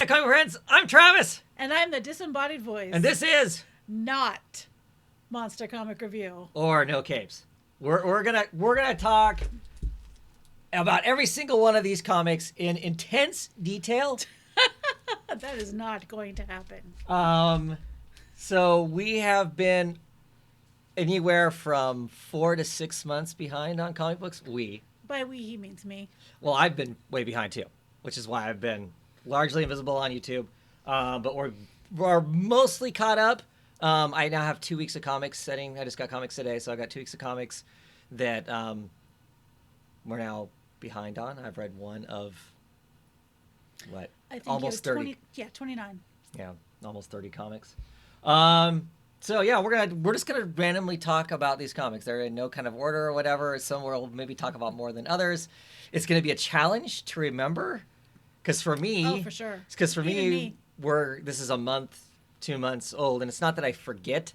comic friends. I'm Travis. And I'm the Disembodied Voice. And this is not Monster Comic Review. Or No Capes. We're gonna talk about every single one of these comics in intense detail. That is not going to happen. So we have been anywhere from 4 to 6 months behind on comic books. By we, he means me. Well, I've been way behind too, which is why I've been largely invisible on YouTube. But we're mostly caught up. I now have 2 weeks of comics setting. I just got comics today, so I got 2 weeks of comics that we're now behind on. I've read one of what? I think almost 30. 29. Yeah, almost 30 comics. So yeah, we're just gonna randomly talk about these comics. They're in no kind of order or whatever. Some we'll maybe talk about more than others. It's gonna be a challenge to remember, because for me, Oh, for sure. Because for Even me, this is a month, 2 months old, and it's not that I forget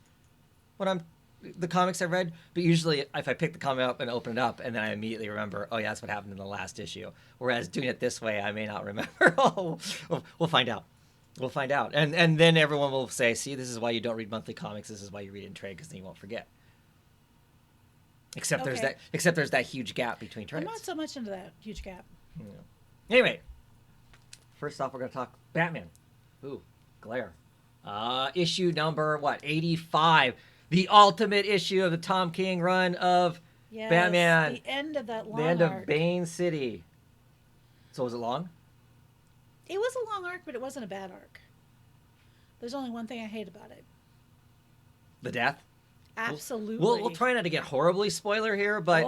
the comics I've read, but usually if I pick the comic up and open it up, and then I immediately remember, oh yeah, that's what happened in the last issue. Whereas doing it this way, I may not remember. We'll find out. We'll find out. And then everyone will say, see, this is why you don't read monthly comics. This is why you read it in trade, because then you won't forget. Except there's that huge gap between trades. I'm not so much into that huge gap. Yeah. Anyway, first off, we're going to talk Batman. Ooh, glare. Issue number, 85. The ultimate issue of the Tom King run of Batman. The end of that long arc. The end arc. of Bane City. So was it long? It was a long arc, but it wasn't a bad arc. There's only one thing I hate about it. The death? Absolutely. We'll try not to get horribly spoiler here, but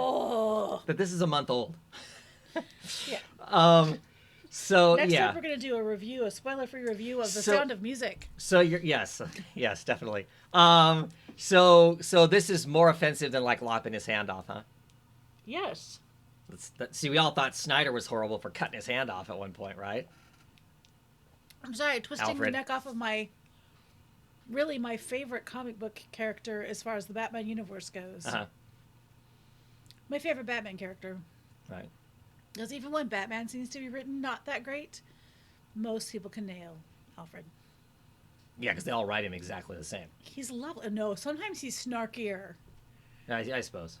but this is a month old. Yeah. So next yeah. up we're gonna do a spoiler-free review of The Sound of Music. So yes, definitely. So this is more offensive than like lopping his hand off, huh? Yes. See, we all thought Snyder was horrible for cutting his hand off at one point, right? I'm sorry, twisting Alfred. the neck off of my favorite comic book character as far as the Batman universe goes. Uh-huh. My favorite Batman character. Right. Because even when Batman seems to be written not that great, most people can nail Alfred. Yeah, because they all write him exactly the same. He's lovely. No, sometimes he's snarkier. I suppose.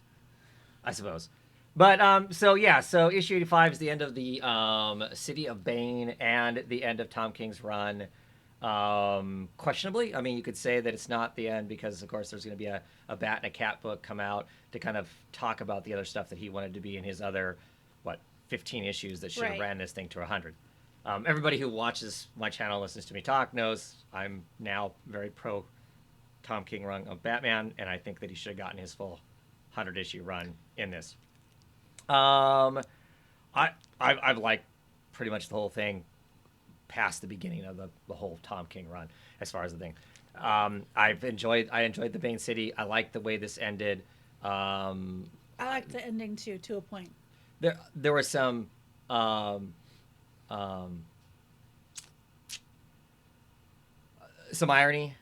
But, so issue 85 is the end of the City of Bane and the end of Tom King's run. Questionably, I mean, you could say that it's not the end because, of course, there's going to be a Bat and a Cat book come out to kind of talk about the other stuff that he wanted to be in his other, 15 issues that should have ran this thing to 100. Everybody who watches my channel, listens to me talk, knows I'm now very pro Tom King run of Batman, and I think that he should have gotten his full 100-issue run in this. I've liked pretty much the whole thing past the beginning of the whole Tom King run as far as the thing. I enjoyed the Bane City. I liked the way this ended. I liked the ending too, to a point. There were some irony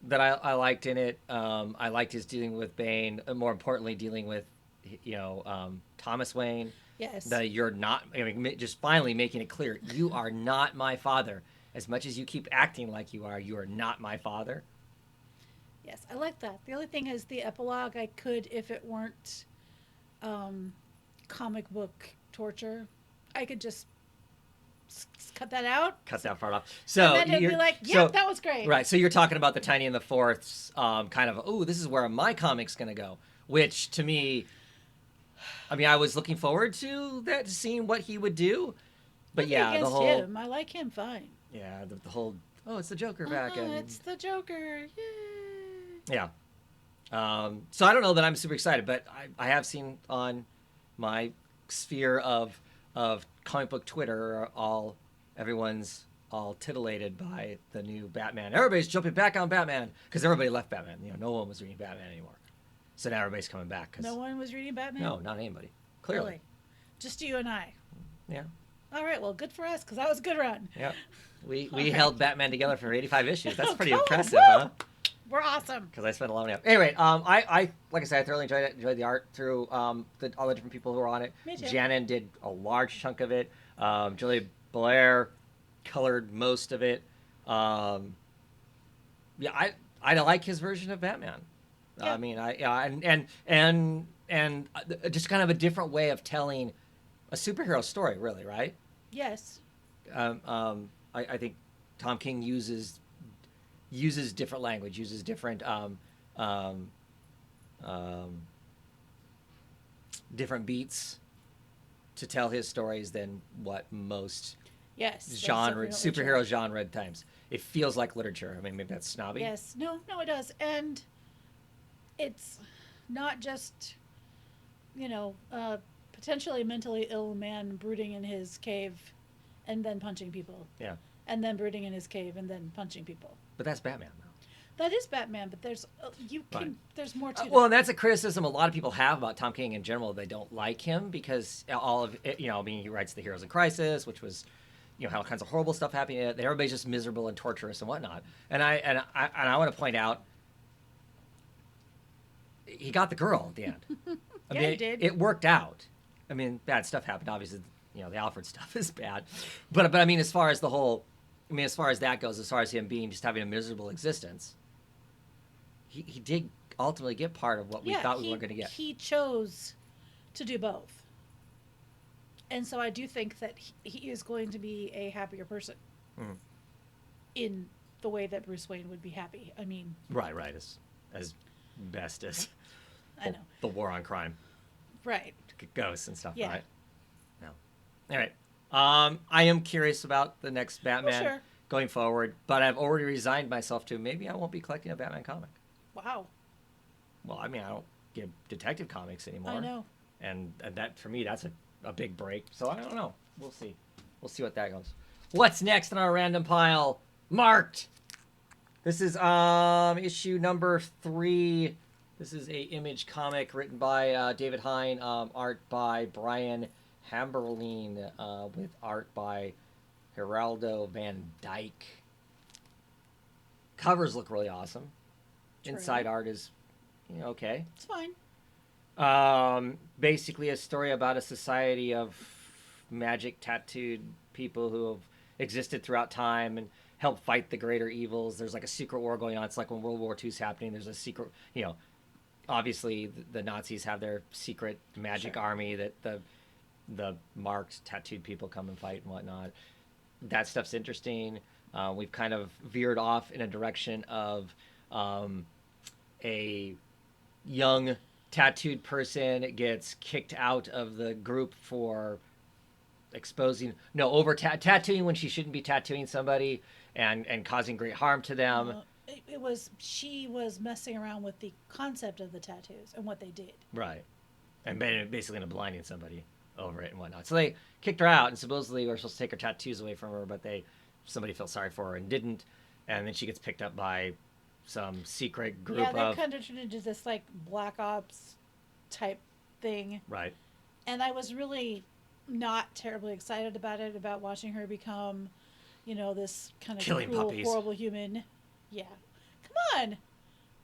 that I liked in it. I liked his dealing with Bane, and more importantly, dealing with Thomas Wayne. Yes. That you're not. I mean, just finally making it clear, you are not my father. As much as you keep acting like you are not my father. Yes, I like that. The only thing is the epilogue. I could, if it weren't comic book torture, I could just cut that out. Cut that part off. So and then it'd be like, yep, that was great. Right. So you're talking about the Tiny and the Fourths, kind of. This is where my comic's gonna go. Which to me, I mean, I was looking forward to seeing what he would do. But Nothing the whole him. I like him fine. Yeah, the whole it's the Joker back. It's the Joker. Yay. Yeah. So I don't know that I'm super excited, but I have seen on my sphere of comic book Twitter everyone's all titillated by the new Batman. Everybody's jumping back on Batman because everybody left Batman. No one was reading Batman anymore. So now everybody's coming back. No one was reading Batman? No, not anybody. Clearly. Really? Just you and I? Yeah. All right, well, good for us, because that was a good run. Yeah. We held Batman together for 85 issues. That's pretty Cool. impressive, Woo! huh? We're awesome. Because I spent a lot of money. Anyway, I like I said, I thoroughly enjoyed it. Enjoyed the art through all the different people who were on it. Me too. Janin did a large chunk of it. Julia Belair colored most of it. Yeah, I like his version of Batman. Yeah. I mean, just kind of a different way of telling a superhero story, really, right? Yes. I think Tom King uses different language, uses different um, um, different beats to tell his stories than what most Yes. That's genre definitely true. superhero genre at times. It feels like literature. I mean, maybe that's snobby. Yes. No, no, it does. And it's not just, you know, potentially mentally ill man brooding in his cave and then punching people. Yeah, And then brooding in his cave and then punching people. but that's Batman, though. That is Batman, but there's Right. there's more to Well, that. and that's a criticism a lot of people have about Tom King in general. They don't like him because all of it, I mean, he writes The Heroes in Crisis, which was, had all kinds of horrible stuff happening. Everybody's just miserable and torturous and whatnot. And I want to point out, he got the girl at the end. I Yeah, mean, he did. it worked out. I mean, bad stuff happened. Obviously, the Alfred stuff is bad, but I mean, as far as the whole, as far as that goes, as far as him being just having a miserable existence, he did ultimately get part of what we thought we were going to get. He chose to do both. And so I do think that he is going to be a happier person in the way that Bruce Wayne would be happy. I mean, Right, as best as I know. the war on crime Right. goes and stuff. Yeah. Right. No. All right. I am curious about the next Batman sure. going forward, but I've already resigned myself to maybe I won't be collecting a Batman comic. Wow. Well, I mean, I don't get detective comics anymore. I know. And that for me, that's a big break. So I don't know. We'll see. We'll see what that goes. What's next on our random pile? Marked. This is issue number 3. This is a Image comic written by David Hine, art by Brian Hamberline, with art by Geraldo Van Dyke. Covers look really awesome. True. Inside art is, okay. It's fine. Basically a story about a society of magic tattooed people who have existed throughout time and help fight the greater evils. There's like a secret war going on. It's like when World War II's happening. There's a secret, obviously the Nazis have their secret magic army that the marked tattooed people come and fight and whatnot. That stuff's interesting. We've kind of veered off in a direction of a young tattooed person gets kicked out of the group for tattooing when she shouldn't be tattooing somebody and causing great harm to them. She was messing around with the concept of the tattoos and what they did. Right. And basically ended up blinding somebody over it and whatnot. So they kicked her out, and supposedly we were supposed to take her tattoos away from her, but somebody felt sorry for her and didn't. And then she gets picked up by some secret group Yeah, they kind of turned into this like Black Ops type thing. Right. And I was really not terribly excited about watching her become, this kind of Killing cruel, puppies. horrible human. Yeah. Come on.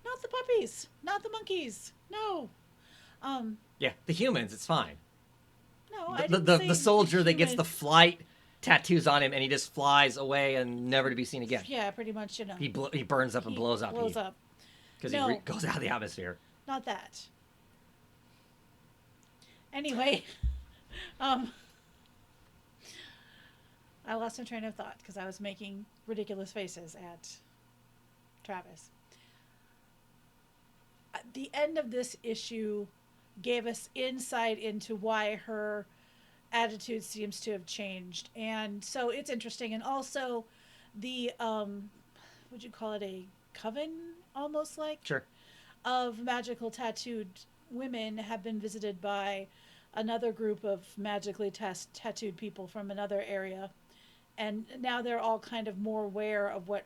Not the puppies. Not the monkeys. No. Yeah, the humans, it's fine. No, I The, didn't the, say the soldier that gets the humans. flight tattoos on him and he just flies away and never to be seen again. Yeah, pretty much, He burns up and blows up. Blows up. Because No. he goes out of the atmosphere. Not that. Anyway, I lost my train of thought because I was making ridiculous faces at Travis. The end of this issue gave us insight into why her attitude seems to have changed. And so it's interesting. And also the, would you call it a coven, almost like? Sure. Of magical tattooed women have been visited by another group of magically tattooed people from another area. And now they're all kind of more aware of what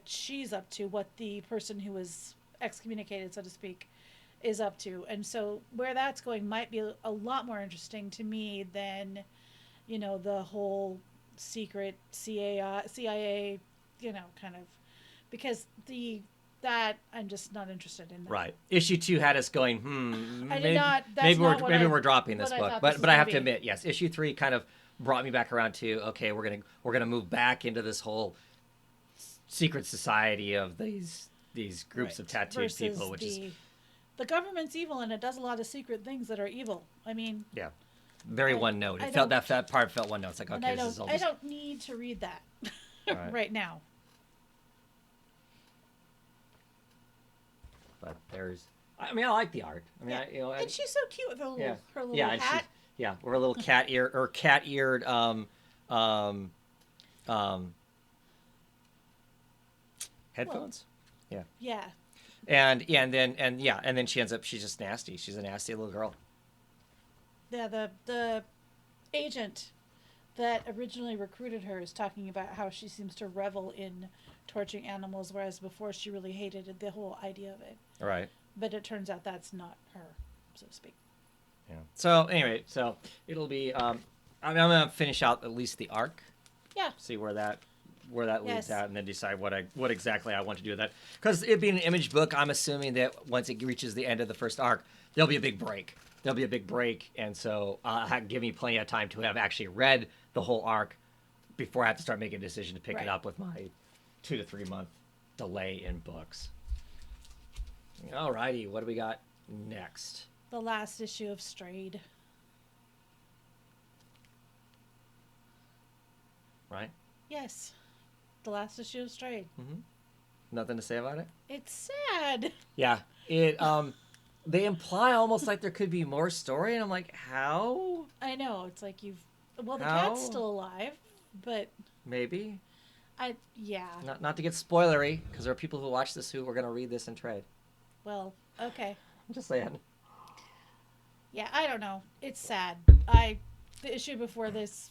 she's up to, what the person who was excommunicated, so to speak, is up to. And so where that's going might be a lot more interesting to me than, the whole secret CIA, kind of, because that I'm just not interested in that. Right. Issue 2 had us going, I did not. That's maybe not we're dropping this what I book. thought But this but I was have to gonna be. admit, yes, issue 3 kind of brought me back around to, okay, we're gonna move back into this whole secret society of these groups of tattooed Versus people, which is the government's evil and it does a lot of secret things that are evil. I mean, yeah, very one note. I It felt don't- that part felt one note. It's like, and okay, this is all I just don't need to read that Right. right now. but there's. I mean, I like the art. I mean, Yeah. And she's so cute with her little yeah, and hat. we're a little cat-eared headphones. Yeah. And then she ends up, she's just nasty. She's a nasty little girl. Yeah, the agent that originally recruited her is talking about how she seems to revel in torturing animals, whereas before she really hated the whole idea of it. Right. But it turns out that's not her, so to speak. Yeah. So anyway, so it'll be. I'm gonna finish out at least the arc. Yeah. See where that leads Yes. at, and then decide what exactly I want to do with that. Because it being an image book, I'm assuming that once it reaches the end of the first arc, there'll be a big break. And so give me plenty of time to have actually read the whole arc before I have to start making a decision to pick Right. it up with my 2 to 3 month delay in books. Alrighty, what do we got next? The last issue of Strayed. Right? Yes. The last issue of Strayed. Nothing to say about it? It's sad. Yeah. It they imply almost like there could be more story, and I'm like, how? I know. It's like the How? cat's still alive, but Maybe. yeah. Not to get spoilery, because there are people who watch this who are gonna read this and trade. Well, okay. I'm just saying. Yeah, I don't know. It's sad. The issue before this.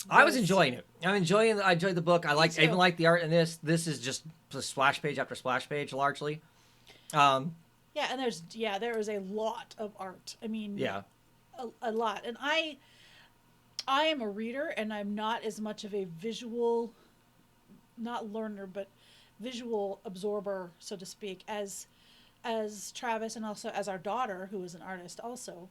I was enjoying it. I enjoyed the book. I too. even like the art in this. This is just splash page after splash page, largely. Yeah, and there is a lot of art. I mean, Yeah. a lot. And I am a reader, and I'm not as much of a visual, not learner, but visual absorber, so to speak, as Travis and also as our daughter, who is an artist also,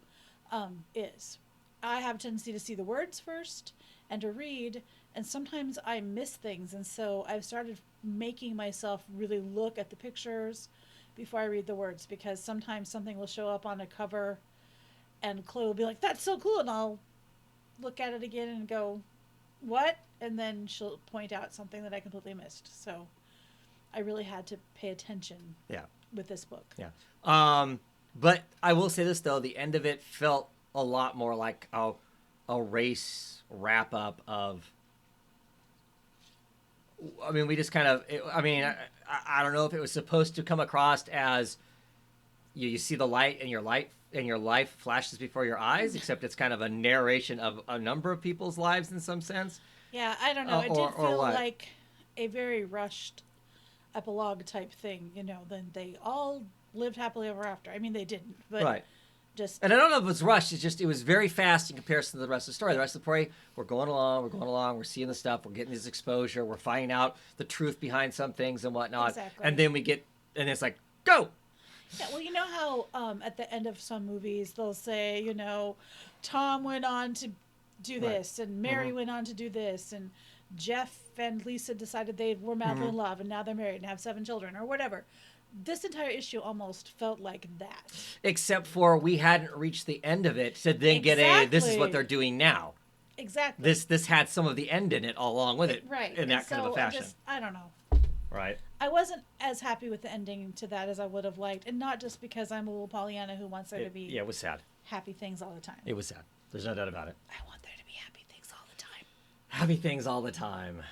is. I have a tendency to see the words first and to read, and sometimes I miss things, and so I've started making myself really look at the pictures before I read the words, because sometimes something will show up on a cover and Chloe will be like, "That's so cool," and I'll look at it again and go, "What?" And then she'll point out something that I completely missed. So I really had to pay attention Yeah. with this book. Yeah. But I will say this though, the end of it felt a lot more like a race wrap up of. I mean, we just kind of. I don't know if it was supposed to come across as you see the light and your life flashes before your eyes, except it's kind of a narration of a number of people's lives in some sense. Yeah, I don't know. It Or did feel what? like a very rushed epilogue type thing. Then they all lived happily ever after. I mean, they didn't, but Right. just And I don't know if it was rushed. It's just it was very fast in comparison to the rest of the story. The rest of the story, we're going along, we're seeing the stuff, we're getting this exposure, we're finding out the truth behind some things and whatnot. Exactly. And then it's like, go! yeah. Well, you know how at the end of some movies they'll say, Tom went on to do Right. this, and Mary went on to do this, and Jeff and Lisa decided they were madly in love, and now they're married and have 7 children, or whatever. This entire issue almost felt like that. Except for we hadn't reached the end of it to then get this is what Exactly. they're doing now. Exactly. This had some of the end in it along with it. Right. In And that kind of a so fashion. I don't know. Right. I wasn't as happy with the ending to that as I would have liked, and not just because I'm a little Pollyanna who wants there to be It was sad. happy things all the time. It was sad. There's no doubt about it. I want there to be happy things all the time. Happy things all the time.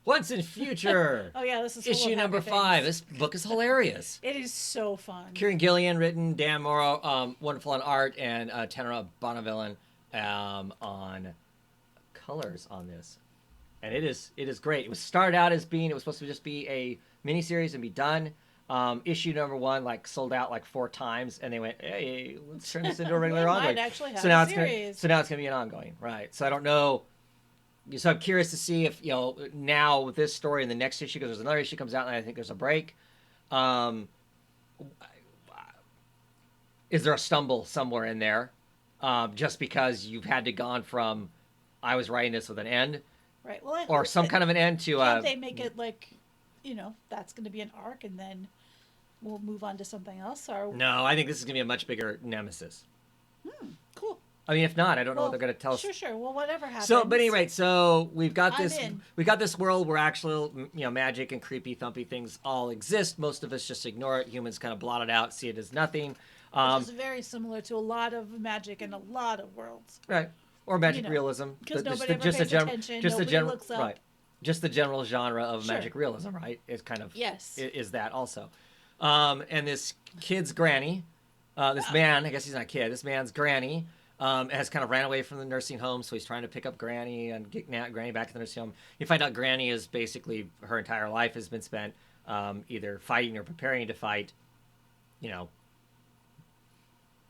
Once in future. Oh yeah, this is full of Issue happy number things. 5. This book is hilarious. It is so fun. Kieran Gillian written, Dan Morrow wonderful on art, and Tenora Bonavillain on colors on this. And it is great. It was started out as it was supposed to just be a miniseries and be done. Issue number 1 sold out 4 times, and they went, "Hey, let's turn this into a regular We ongoing." might actually have so now a it's gonna, series. so now it's going to be an ongoing, right? So I don't know. So I'm curious to see if now with this story in the next issue, because there's another issue comes out, and I think there's a break. Is there a stumble somewhere in there? Just because you've had to gone from I was writing this with an end, Right. Well, I or hope some that kind of an end to. can't they make it like, that's going to be an arc, and then we'll move on to something else. Or No, I think this is gonna be a much bigger nemesis. cool. I mean, if not, I don't know what Well, they're gonna tell us. sure. Well, whatever happens. So, but anyway, so I'm in. we've got this world where actual magic and creepy thumpy things all exist. Most of us just ignore it. Humans kind of blot it out, see it as nothing. Which is very similar to a lot of magic in a lot of worlds. Right. Or magic realism. Because nobody ever pays attention. Nobody looks up. Right. Just the general genre of Sure. magic realism, right? Is kind of Yes. is that also. And this kid's granny, this man, I guess he's not a kid. This man's granny has kind of ran away from the nursing home, so he's trying to pick up Granny and get Granny back to the nursing home. You find out Granny is basically her entire life has been spent either fighting or preparing to fight,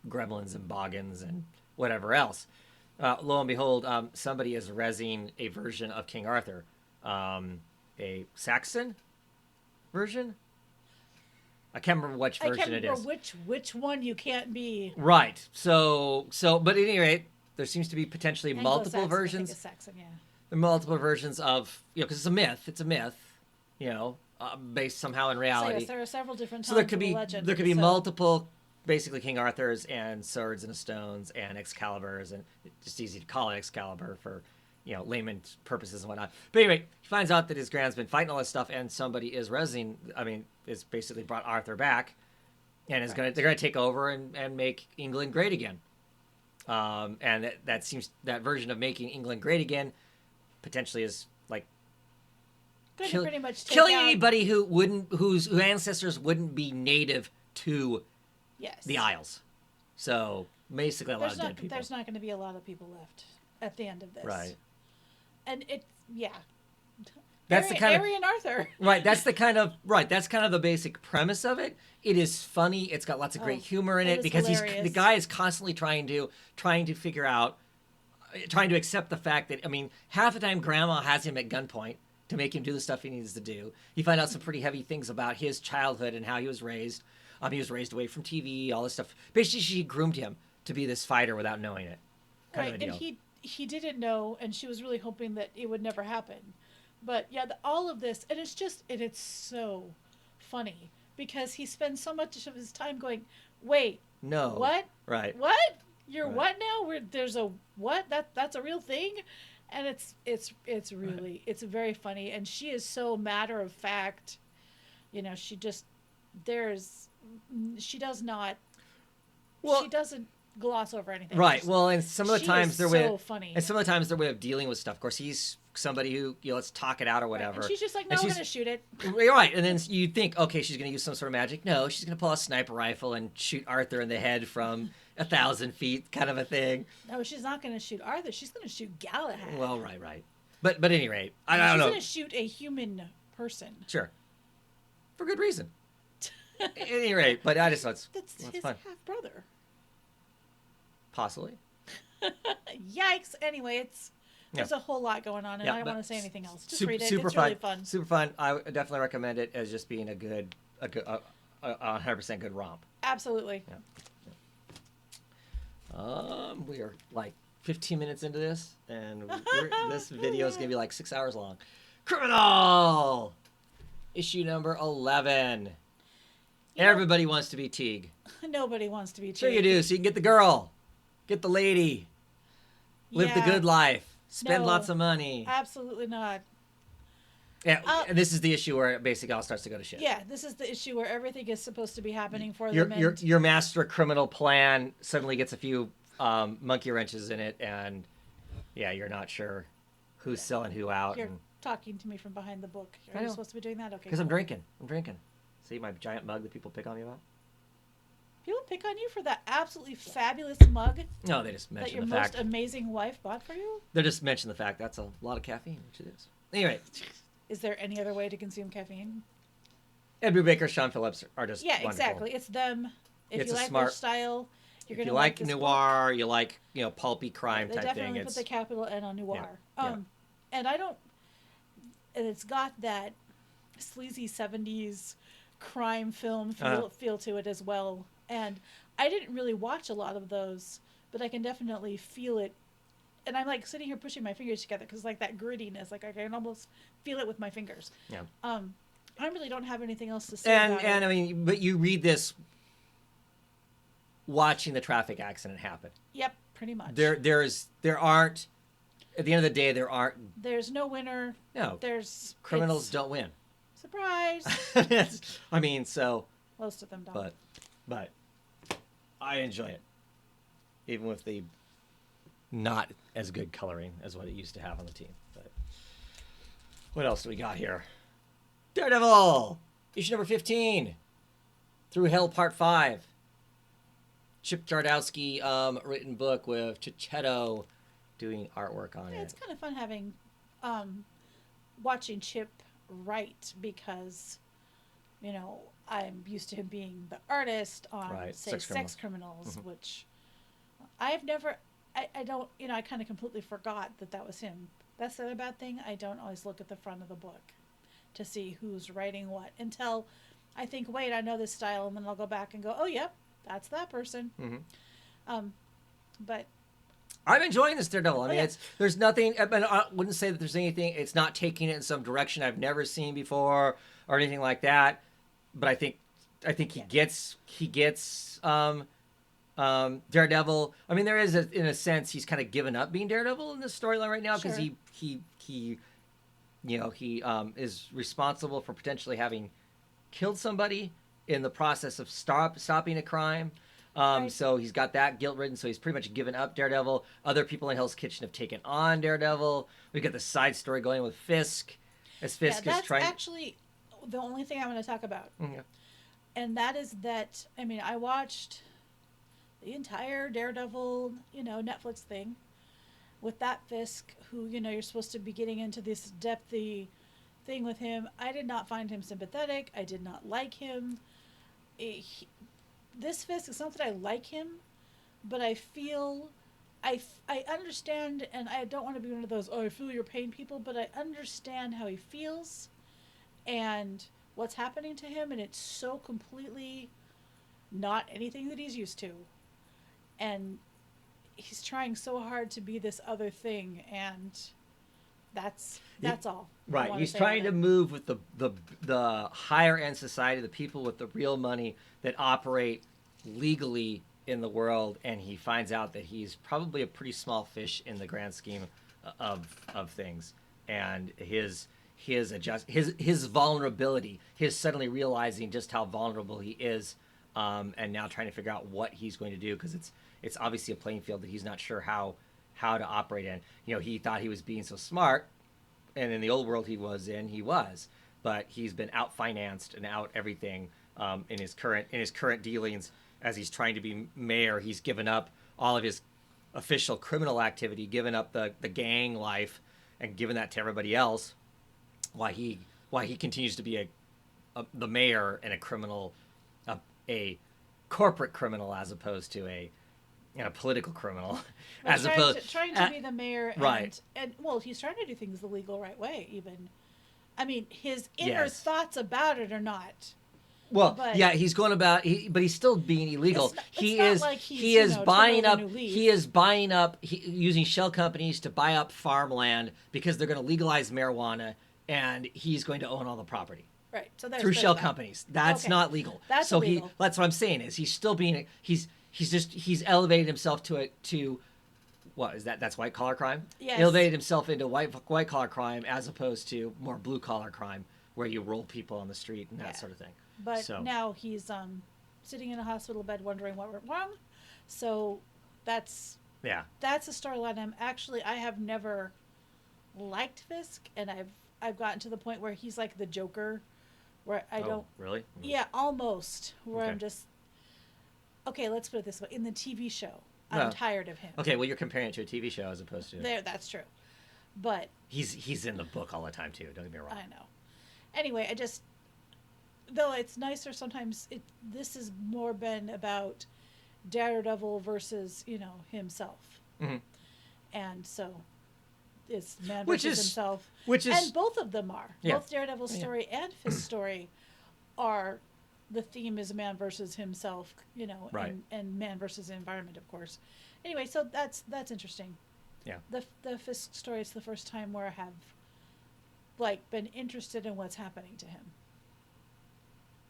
gremlins and boggins and whatever else. Lo and behold, somebody is rezzing a version of King Arthur, a Saxon version. I can't remember which version I can't it remember is. which one you can't be. Right. So, but at any rate, there seems to be potentially multiple Anglo-Saxon, versions. I think it's Saxon, yeah. The multiple versions of, because it's a myth. It's a myth, based somehow in So reality. yes, there are several different. So there tomes could of the be legend, multiple, basically King Arthurs and swords and stones and Excaliburs, and it's just easy to call it Excalibur for layman purposes and whatnot. But anyway, he finds out that his grand's been fighting all this stuff, and somebody is is basically brought Arthur back, and they're gonna take over and make England great again. And that version of making England great again potentially is like pretty much take killing out, anybody whose ancestors wouldn't be native to yes, the Isles. So basically, a lot of dead people. There's not going to be a lot of people left at the end of this, Right. And That's the kind Harry and Arthur. Right. That's kind of the basic premise of it. It is funny. It's got lots of great humor in it because the guy is constantly trying to figure out, trying to accept the fact that half the time Grandma has him at gunpoint to make him do the stuff he needs to do. You find out some pretty heavy things about his childhood and how he was raised. He was raised away from TV, all this stuff. Basically, she groomed him to be this fighter without knowing it. Kind of a deal. And he didn't know, and she was really hoping that it would never happen. But yeah, all of this, and it's so funny because he spends so much of his time going, wait, no, what? Right. What? You're what now? There's a what? That's a real thing? And it's really, it's very funny. And she is so matter of fact, she just, she does not, she doesn't gloss over anything. Right. Well, and some of the times funny. And some of the times their way of dealing with stuff. Of course, he's somebody who let's talk it out or whatever. And she's just like, no, we're gonna shoot it. Right. And then you think, okay, she's gonna use some sort of magic. No, she's gonna pull a sniper rifle and shoot Arthur in the head from 1,000 feet, kind of a thing. No, she's not gonna shoot Arthur. She's gonna shoot Galahad. Well, right. But at any rate, I don't know. She's gonna shoot a human person. Sure. For good reason. At any rate, but I just thought that's his fun. half brother. Possibly. Yikes! Anyway, there's a whole lot going on, and I don't want to say anything else. Just read it. It's really fun. Super fun. I would definitely recommend it as just being a 100% good romp. Absolutely. Yeah. We are like 15 minutes into this, and this video is gonna be like 6 hours long. Criminal issue number 11. Everybody wants to be Teague. Nobody wants to be Teague. Sure you do. So you can get the girl, get the lady, live the good life, spend lots of money. Absolutely not. Yeah, and this is the issue where it basically all starts to go to shit. Yeah, this is the issue where everything is supposed to be happening for them. Your master criminal plan suddenly gets a few monkey wrenches in it, and you're not sure who's selling who out. You're talking to me from behind the book. Are you supposed to be doing that? Okay. Because I'm drinking. See my giant mug that people pick on me about? People pick on you for that absolutely fabulous mug. No, they just mention the fact. That your most amazing wife bought for you? They just mention the fact that's a lot of caffeine, which it is. Anyway. Is there any other way to consume caffeine? Ed Brubaker, Sean Phillips are just wonderful. Exactly. It's them. If you like their style, you're going to like this noir, book. you like, pulpy crime type thing. They definitely put the capital N on noir. And it's got that sleazy 70s crime film feel to it as well. And I didn't really watch a lot of those, but I can definitely feel it and I'm like sitting here pushing my fingers together because like that grittiness, like I can almost feel it with my fingers. Yeah. I really don't have anything else to say about And it. I mean, but you read this watching the traffic accident happen. Yep, pretty much. There aren't, at the end of the day, there aren't. There's no winner. No. There's Criminals don't win. Surprise. I mean, so. Most of them don't. But I enjoy it, even with the not as good coloring as what it used to have on the team. But what else do we got here? Daredevil, issue number 15, Through Hell Part 5. Chip Jardowski written book with Chichetto doing artwork on it. It's kind of fun having watching Chip write because I'm used to him being the artist on say Sex Criminals, mm-hmm. which I've never I don't I kind of completely forgot that was him. That's the other bad thing. I don't always look at the front of the book to see who's writing what until I think, wait, I know this style, and then I'll go back and go, oh, yep, that's that person. Mm-hmm. But I'm enjoying this Daredevil. I mean, there's nothing. I wouldn't say that there's anything. It's not taking it in some direction I've never seen before or anything like that. But I think he gets Daredevil. I mean, there is in a sense he's kind of given up being Daredevil in this storyline right now because he is responsible for potentially having killed somebody in the process of stopping a crime. So he's got that guilt-ridden, so he's pretty much given up Daredevil. Other people in Hell's Kitchen have taken on Daredevil. We've got the side story going with Fisk, as Fisk is trying... That's actually the only thing I want to talk about. Mm-hmm. And that is that, I mean, I watched the entire Daredevil, Netflix thing with that Fisk, who, you're supposed to be getting into this depthy thing with him. I did not find him sympathetic. I did not like him. This Fisk, it's not that I like him, but I feel, I understand, and I don't want to be one of those, I feel your pain people, but I understand how he feels and what's happening to him, and it's so completely not anything that he's used to. And he's trying so hard to be this other thing, and that's all. Right. He's trying to move with the higher end society, the people with the real money that operate legally in the world, and he finds out that he's probably a pretty small fish in the grand scheme of things. And his vulnerability, his suddenly realizing just how vulnerable he is, and now trying to figure out what he's going to do, because it's obviously a playing field that he's not sure how to operate in. He thought he was being so smart, and in the old world he was, but he's been out-financed and out everything in his current dealings. As he's trying to be mayor, he's given up all of his official criminal activity, given up the gang life, and given that to everybody else. Why he continues to be the mayor and a criminal, a corporate criminal as opposed to a political criminal, trying to be the mayor, right? And well, he's trying to do things the legal right way. Even, I mean, his inner thoughts about it are not. Well, he's going about, but he's still being illegal. He is buying up using shell companies to buy up farmland because they're going to legalize marijuana, and he's going to own all the property. Right. So through shell companies. That's not legal. That's illegal. That's what I'm saying is he's still being he's elevated himself to what is that? That's white collar crime. Yes. Elevated himself into white collar crime as opposed to more blue collar crime where you roll people on the street and that sort of thing. But now he's sitting in a hospital bed wondering what went wrong. So that's a storyline. I have never liked Fisk, and I've gotten to the point where he's like the Joker, where I don't really. Yeah, almost. Where I'm just okay. Let's put it this way: in the TV show, I'm tired of him. Okay, well, you're comparing it to a TV show as opposed to that's true, but he's in the book all the time too. Don't get me wrong. I know. Anyway, though it's nicer sometimes. This has more been about Daredevil versus himself, mm-hmm. and so it's man versus himself, and both of them are both Daredevil's story and Fisk's story are the theme is man versus himself, right. and man versus the environment, of course. Anyway, so that's interesting. Yeah. The Fisk story is the first time where I have like been interested in what's happening to him.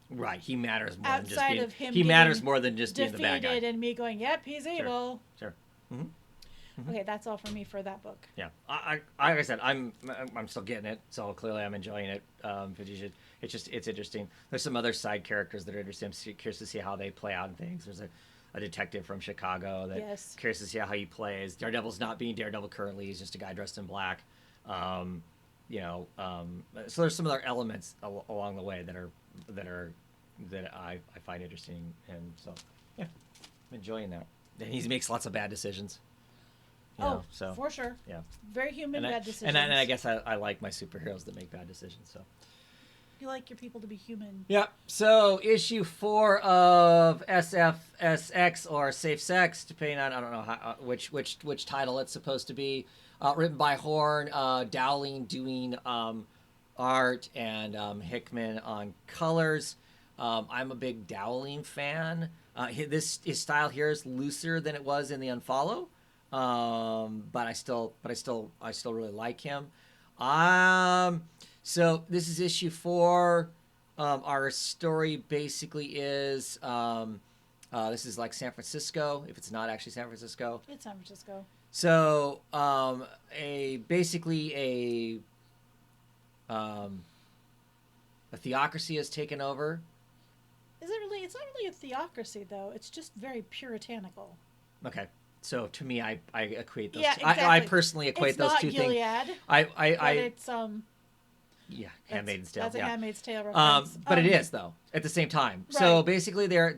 Right. He matters more than just Outside being. of him He getting matters more than just being the bad guy. defeated and me going, yep, he's evil. Sure. Hmm. Okay, that's all for me for that book. Yeah. Like I said, I'm still getting it, so clearly I'm enjoying it. But you should. It's interesting. There's some other side characters that are interesting. I'm curious to see how they play out and things. There's a detective from Chicago that Yes. curious to see how he plays. Daredevil's not being Daredevil currently. He's just a guy dressed in black. So there's some other elements along the way that I find interesting, and so yeah, I'm enjoying that. And he makes lots of bad decisions. So for sure. yeah, Very human bad decisions. and I guess I like my superheroes that make bad decisions. So you like your people to be human. yeah. So issue 4 of SFSX or Safe Sex, depending on I don't know how, which title it's supposed to be. Written by Horn, Dowling doing art, and Hickman on colors. I'm a big Dowling fan. His style here is looser than it was in the Unfollow, but I still really like him. So this is issue 4. Our story basically is this is like San Francisco, if it's not actually San Francisco. It's San Francisco. So basically a theocracy has taken over. Is it really? It's not really a theocracy, though. It's just very puritanical. Okay, so to me, I equate those. Yeah, two. exactly. I personally equate it's those not two Gilead, things. but it's Yeah, Handmaid's Tale. That's a Yeah. Handmaid's Tale reference. But it is though at the same time. Right. So basically, they're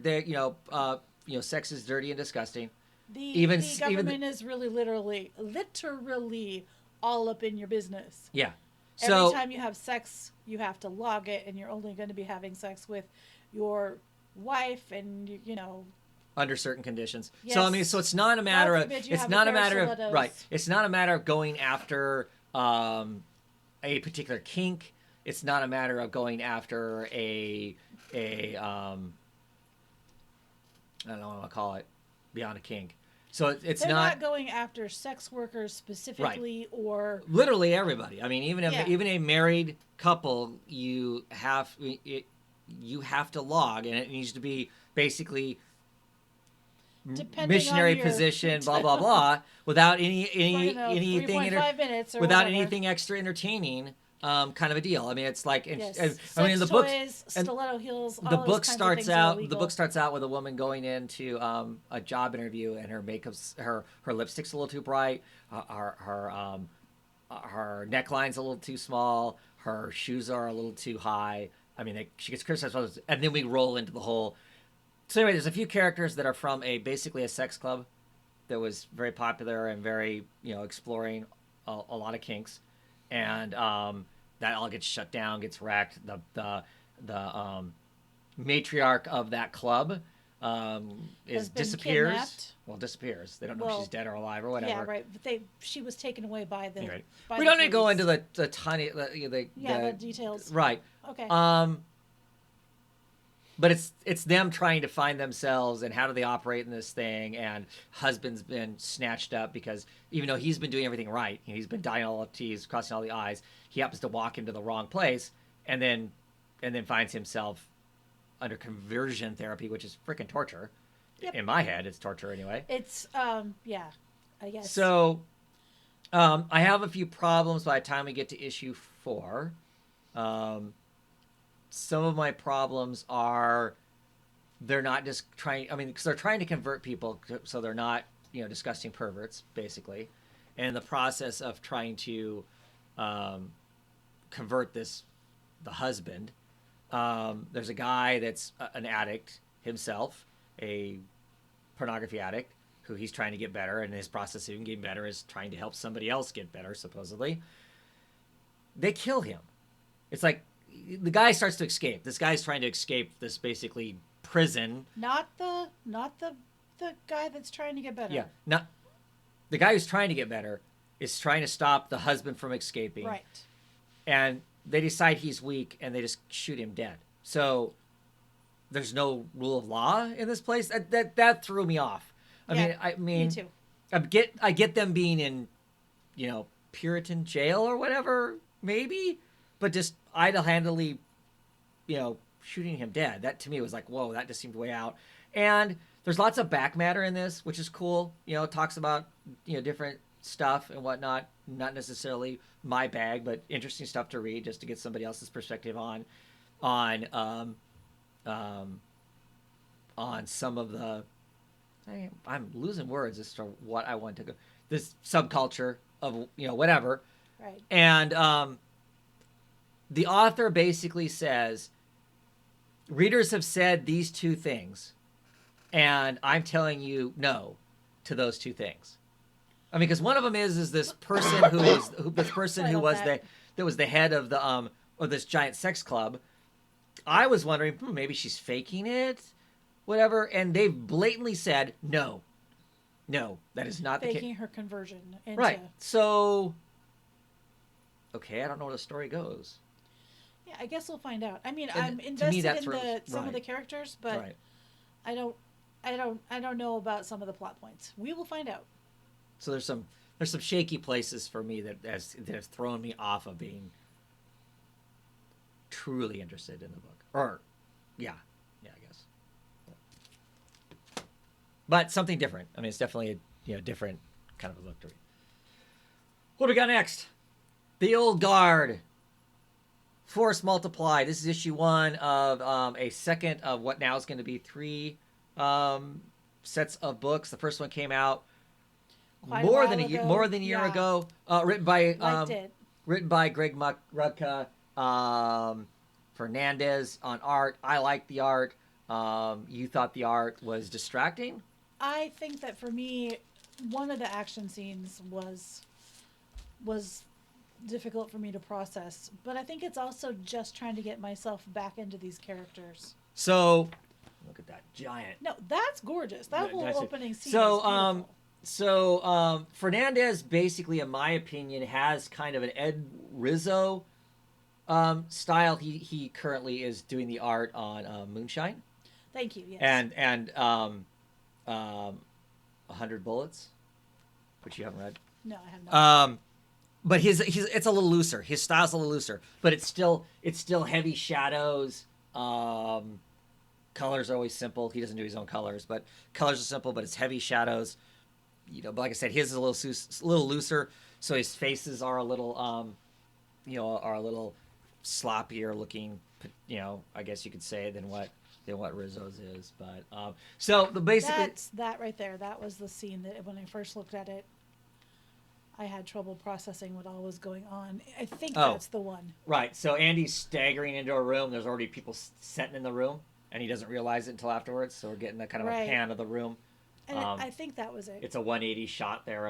sex is dirty and disgusting. The government is really literally all up in your business. Yeah. Every time you have sex, you have to log it, and you're only going to be having sex with your wife, and under certain conditions. Yes. So I mean, so it's not a matter of It's not a matter of going after a particular kink. It's not a matter of going after a I don't know what I'll call it, beyond a kink. So it's They're not going after sex workers specifically, right. Or literally everybody. I mean, even a married couple, you have to log, and it needs to be basically missionary position, blah blah blah, without anything 3.5 minutes or without whatever. anything extra entertaining. Kind of a deal. I mean, it's like, yes. I mean, the book, stiletto heels. The book starts out. The book starts out with a woman going into a job interview, and her makeup's her lipstick's a little too bright. Her neckline's a little too small. Her shoes are a little too high. I mean, she gets criticized, and then we roll into the whole. So anyway, there's a few characters that are from basically a sex club that was very popular and very exploring a lot of kinks. And that all gets shut down, gets wrecked. The matriarch of that club disappears. Kidnapped. Well, disappears. They don't know if she's dead or alive or whatever. Yeah, right. But she was taken away by the. Right. By we the don't need to go police. into the tiny the details. Right. Okay. But it's them trying to find themselves and how do they operate in this thing, and husband's been snatched up because even though he's been doing everything right, he's been dotting all the T's, crossing all the I's, he happens to walk into the wrong place and then finds himself under conversion therapy, which is freaking torture. Yep. In my head, it's torture anyway. It's I guess. So I have a few problems by the time we get to issue 4. Some of my problems are they're not just trying. I mean, because they're trying to convert people, so they're not disgusting perverts, basically. And in the process of trying to convert the husband, there's a guy that's an addict himself, a pornography addict, who he's trying to get better, and his process of getting better is trying to help somebody else get better, supposedly. They kill him. It's like the guy starts to escape. This guy's trying to escape this basically prison. Not the guy that's trying to get better. Yeah, not the guy who's trying to get better is trying to stop the husband from escaping. Right. And they decide he's weak, and they just shoot him dead. So there's no rule of law in this place. That threw me off. I mean, me too. I get them being in Puritan jail or whatever, maybe, but just idle-handedly, shooting him dead. That to me was like, whoa, that just seemed way out. And there's lots of back matter in this, which is cool. It talks about different stuff and whatnot. Not necessarily my bag, but interesting stuff to read just to get somebody else's perspective on some of the. I'm losing words as to what I want to go. This subculture of whatever. Right. And the author basically says, readers have said these two things, and I'm telling you no to those two things. I mean, because one of them is this person who was the head of the of this giant sex club. I was wondering, maybe she's faking it, whatever, and they've blatantly said no, that is not the case. Faking her conversion into... Right. So, okay, I don't know where the story goes. Yeah, I guess we'll find out. I mean, And I'm to me, invested that's in right. some of the characters, but Right. I don't know about some of the plot points. We will find out. So there's some shaky places for me that have thrown me off of being truly interested in the book. Or, yeah, I guess. But something different. I mean, it's definitely a different kind of a book to read. What do we got next? The Old Guard. Force Multiply. This is issue 1 of a second of what now is going to be 3 sets of books. The first one came out more than a year ago. Written by Greg Rucka, Fernandez on art. I like the art. You thought the art was distracting? I think that for me, one of the action scenes was difficult for me to process, but I think it's also just trying to get myself back into these characters. So, look at that giant. No, that's gorgeous. That whole opening scene is beautiful. So, Fernandez basically, in my opinion, has kind of an Ed Rizzo style. He currently is doing the art on Moonshine. Thank you. Yes. And 100 Bullets, which you haven't read. No, I have not. But it's a little looser. His style's a little looser, but it's still heavy shadows. Colors are always simple. He doesn't do his own colors, but colors are simple. But it's heavy shadows. But like I said, his is a little looser, so his faces are a little are a little sloppier looking. I guess you could say than what Rizzo's is. But so the basically that's that right there. That was the scene that when I first looked at it, I had trouble processing what all was going on. I think that's the one. Right. So Andy's staggering into a room. There's already people sitting in the room, and he doesn't realize it until afterwards. So we're getting a kind of a pan of the room. And I think that was it. It's a 180 shot there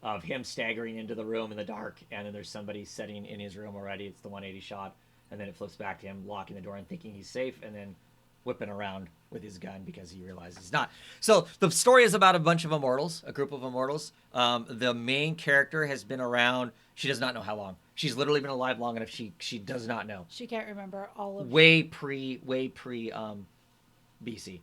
of him staggering into the room in the dark, and then there's somebody sitting in his room already. It's the 180 shot, and then it flips back to him locking the door and thinking he's safe, and then whipping around with his gun because he realizes he's not. So the story is about a bunch of immortals, a group of immortals. The main character has been around. She does not know how long. She's literally been alive long enough. She does not know. She can't remember all of way pre BC.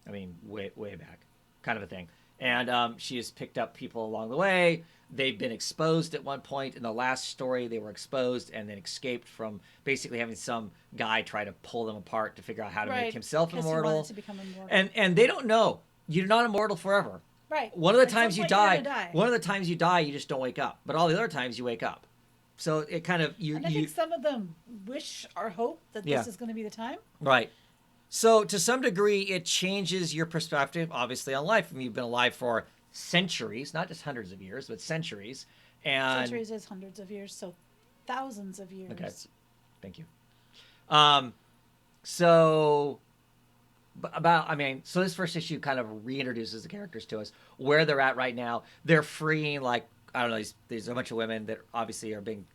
I mean, way back, kind of a thing. And she has picked up people along the way. They've been exposed at one point. In the last story, they were exposed and then escaped from basically having some guy try to pull them apart to figure out how to make himself immortal. He wanted to become immortal. And they don't know. You're not immortal forever. Right. One of the times you die, you just don't wake up. But all the other times you wake up. So it kind of I think some of them wish or hope that this is going to be the time. Right. So to some degree, it changes your perspective, obviously, on life. I mean, you've been alive for centuries, not just hundreds of years, but centuries. And centuries is hundreds of years, so thousands of years. Okay, thank you. So this first issue kind of reintroduces the characters to us, where they're at right now. They're freeing, like, I don't know, there's a bunch of women that obviously are being,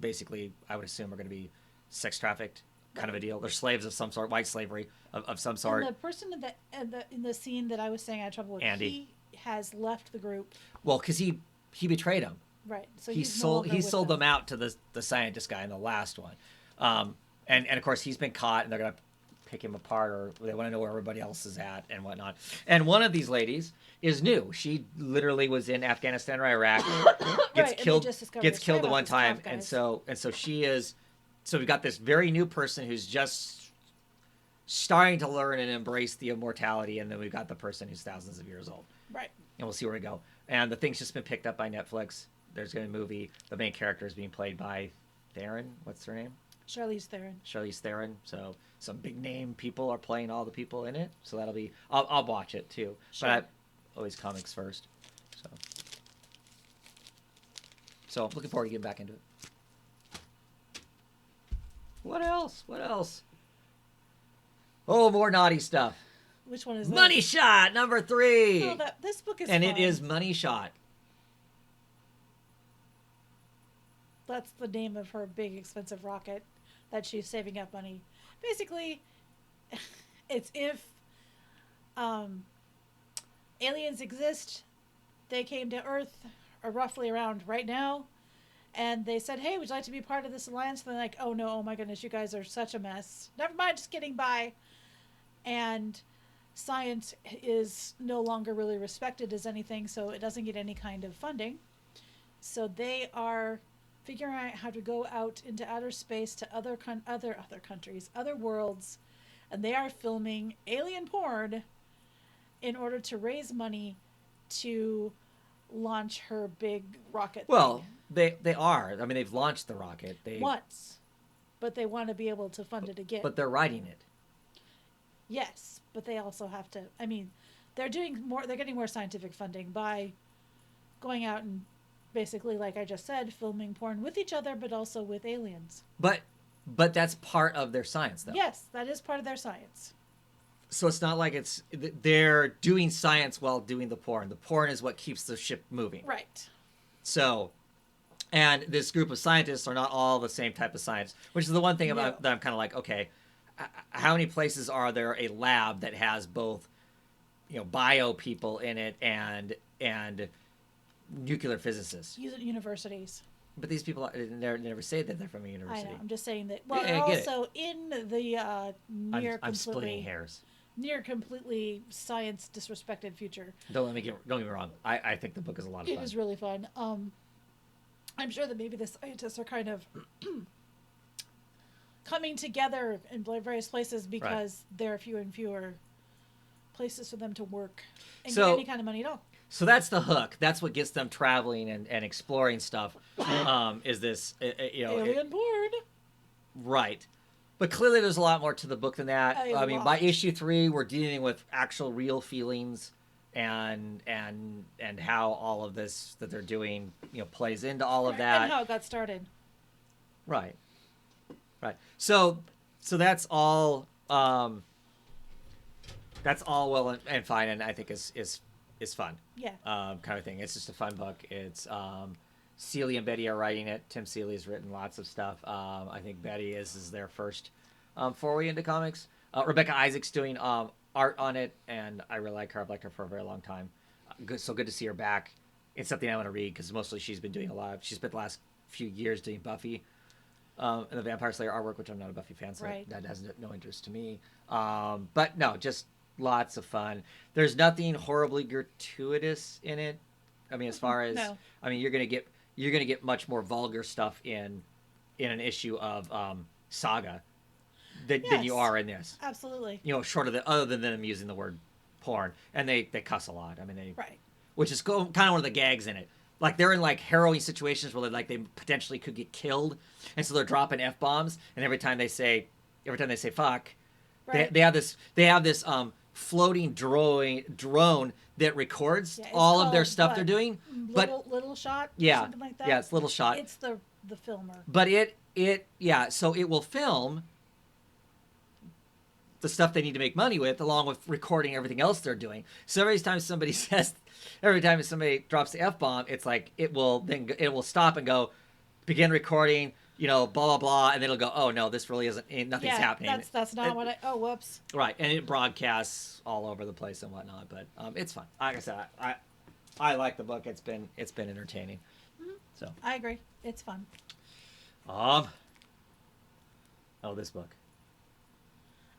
basically, I would assume, are going to be sex trafficked. Kind of a deal. They're slaves of some sort, white slavery of some sort. And the person in the scene that I was saying I had trouble with, Andy, he has left the group. Well, because he betrayed him. Right. So he sold them out to the scientist guy in the last one, and of course he's been caught, and they're gonna pick him apart, or they want to know where everybody else is at and whatnot. And one of these ladies is new. She literally was in Afghanistan or Iraq, gets Right, killed, just discovered gets this. Sorry killed the about one this time, cough, and guys. so she is. So we've got this very new person who's just starting to learn and embrace the immortality, and then we've got the person who's thousands of years old. Right. And we'll see where we go. And the thing's just been picked up by Netflix. There's going to be a movie. The main character is being played by Theron. What's her name? Charlize Theron. Charlize Theron. So some big name people are playing all the people in it. So that'll be. I'll watch it too. Sure. But always comics first. So I'm looking forward to getting back into it. What else? What else? Oh, more naughty stuff. Which one is that? Money Shot number 3. Oh, this book is and fun. it is Money Shot. That's the name of her big expensive rocket that she's saving up money. Basically, it's if aliens exist, they came to Earth roughly around right now, and they said, hey, would you like to be part of this alliance? And they're like, oh no, oh my goodness, you guys are such a mess. Never mind, just getting by. And science is no longer really respected as anything, so it doesn't get any kind of funding. So they are figuring out how to go out into outer space to other countries, other worlds, and they are filming alien porn in order to raise money to launch her big rocket. Well, they are. I mean, they've launched the rocket. Once, but they want to be able to fund it again. But they're riding it. Yes, but they also have to. I mean, they're doing more. They're getting more scientific funding by going out and basically, like I just said, filming porn with each other, but also with aliens. But that's part of their science, though. Yes, that is part of their science. So it's not like they're doing science while doing the porn. The porn is what keeps the ship moving. Right. So, and this group of scientists are not all the same type of science, which is the one thing about that I'm kind of like, okay, how many places are there a lab that has both, bio people in it and nuclear physicists? Universities. But these people, they never say that they're from a university. I know. I'm just saying that. Well, Yeah, they're also in the I'm splitting hairs. Near completely science disrespected future. Don't get me wrong. I think the book is a lot of fun. It is really fun. I'm sure that maybe the scientists are kind of coming together in various places because there are fewer and fewer places for them to work and get any kind of money at all. So that's the hook. That's what gets them traveling and exploring stuff. Is this alien porn? Right. But clearly there's a lot more to the book than that. I mean, by issue 3, we're dealing with actual real feelings and how all of this that they're doing, plays into all of that. And how it got started. Right. So that's all well and fine, and I think is fun. Yeah. Kind of thing. It's just a fun book. It's Seeley and Betty are writing it. Tim Seeley has written lots of stuff. I think Betty is their first foray into comics. Rebecca Isaac's doing art on it, and I really like her. I've liked her for a very long time. Good to see her back. It's something I want to read because mostly she's been doing she's spent the last few years doing Buffy and the Vampire Slayer artwork, which I'm not a Buffy fan, so that has no interest to me. But no, just lots of fun. There's nothing horribly gratuitous in it. I mean, as far as you're gonna get much more vulgar stuff in an issue of Saga than you are in this. Absolutely. Short of other than them using the word porn, and they cuss a lot. I mean, right. Which is kind of one of the gags in it. Like they're in like harrowing situations where they potentially could get killed, and so they're dropping F-bombs, and every time they say fuck, right. they have this floating drone that records all of their stuff they're doing. Little Shot? Yeah. Something like that? Yeah, it's Little Shot. It's the filmer. But so it will film the stuff they need to make money with, along with recording everything else they're doing. So every time somebody drops the F-bomb, it's like it will stop and go, begin recording, blah blah blah, and then it'll go, oh no, this really nothing's happening. That's not what whoops. Right, and it broadcasts all over the place and whatnot, but it's fun. Like I said, I like the book. It's been entertaining. Mm-hmm. So I agree. It's fun. This book.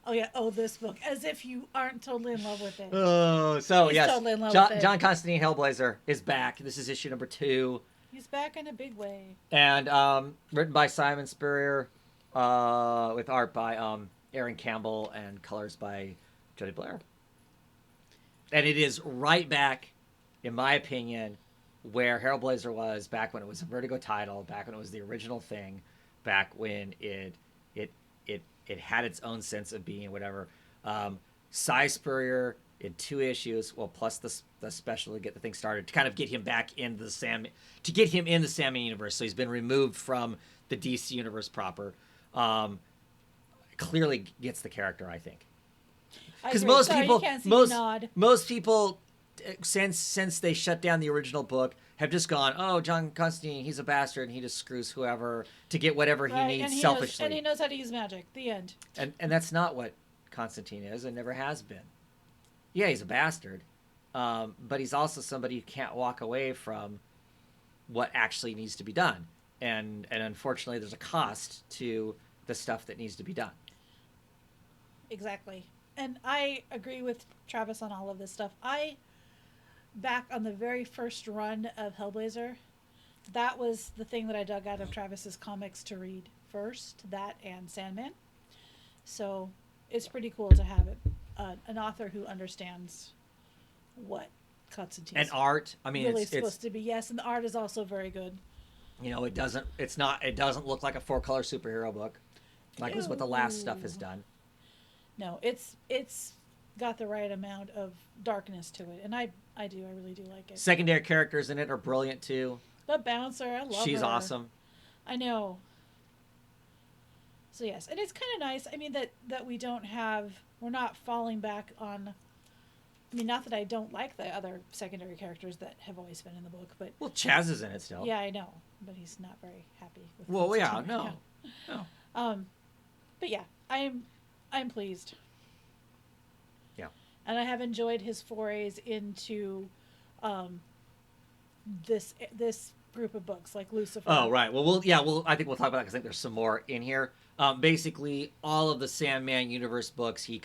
Oh yeah. Oh, this book. As if you aren't totally in love with it. Oh, so He's yes, totally in love with it. John Constantine Hellblazer is back. This is issue number 2, He's back in a big way. and written by Simon Spurrier, with art by Aaron Campbell and colors by Jody Blair. And it is right back, in my opinion, where Hellblazer was back when it was a Vertigo title, back when it was the original thing, back when it had its own sense of being whatever. Cy Spurrier in 2 issues, well, plus the special to get the thing started, to kind of get him back into the to get him in the Sandman universe. So he's been removed from the DC universe proper. Clearly gets the character, I think. Because most people, since they shut down the original book, have just gone, oh, John Constantine, he's a bastard, and he just screws whoever to get whatever he needs selfishly. And he knows how to use magic. The end. And that's not what Constantine is, and never has been. Yeah, he's a bastard, but he's also somebody who can't walk away from what actually needs to be done. And unfortunately, there's a cost to the stuff that needs to be done. Exactly. And I agree with Travis on all of this stuff. Back on the very first run of Hellblazer, that was the thing that I dug out of Travis's comics to read first, that and Sandman. So it's pretty cool to have an author who understands what Constantine and art. I mean, really supposed to be. Yes, and the art is also very good. You know, it doesn't look like a 4-color superhero book, like was what the last stuff has done. No, it's got the right amount of darkness to it, and I really do like it. Secondary characters in it are brilliant too. The bouncer, I love her. She's awesome. I know. So yes, and it's kind of nice. I mean that we're not falling back on. I mean, not that I don't like the other secondary characters that have always been in the book, but well, Chaz is in it still. Yeah, I know, but he's not very happy with. Well, yeah, no. But yeah, I'm pleased. Yeah. And I have enjoyed his forays into this group of books like Lucifer. Oh, right. Well, I think we'll talk about that because I think there's some more in here. Basically, all of the Sandman universe books, he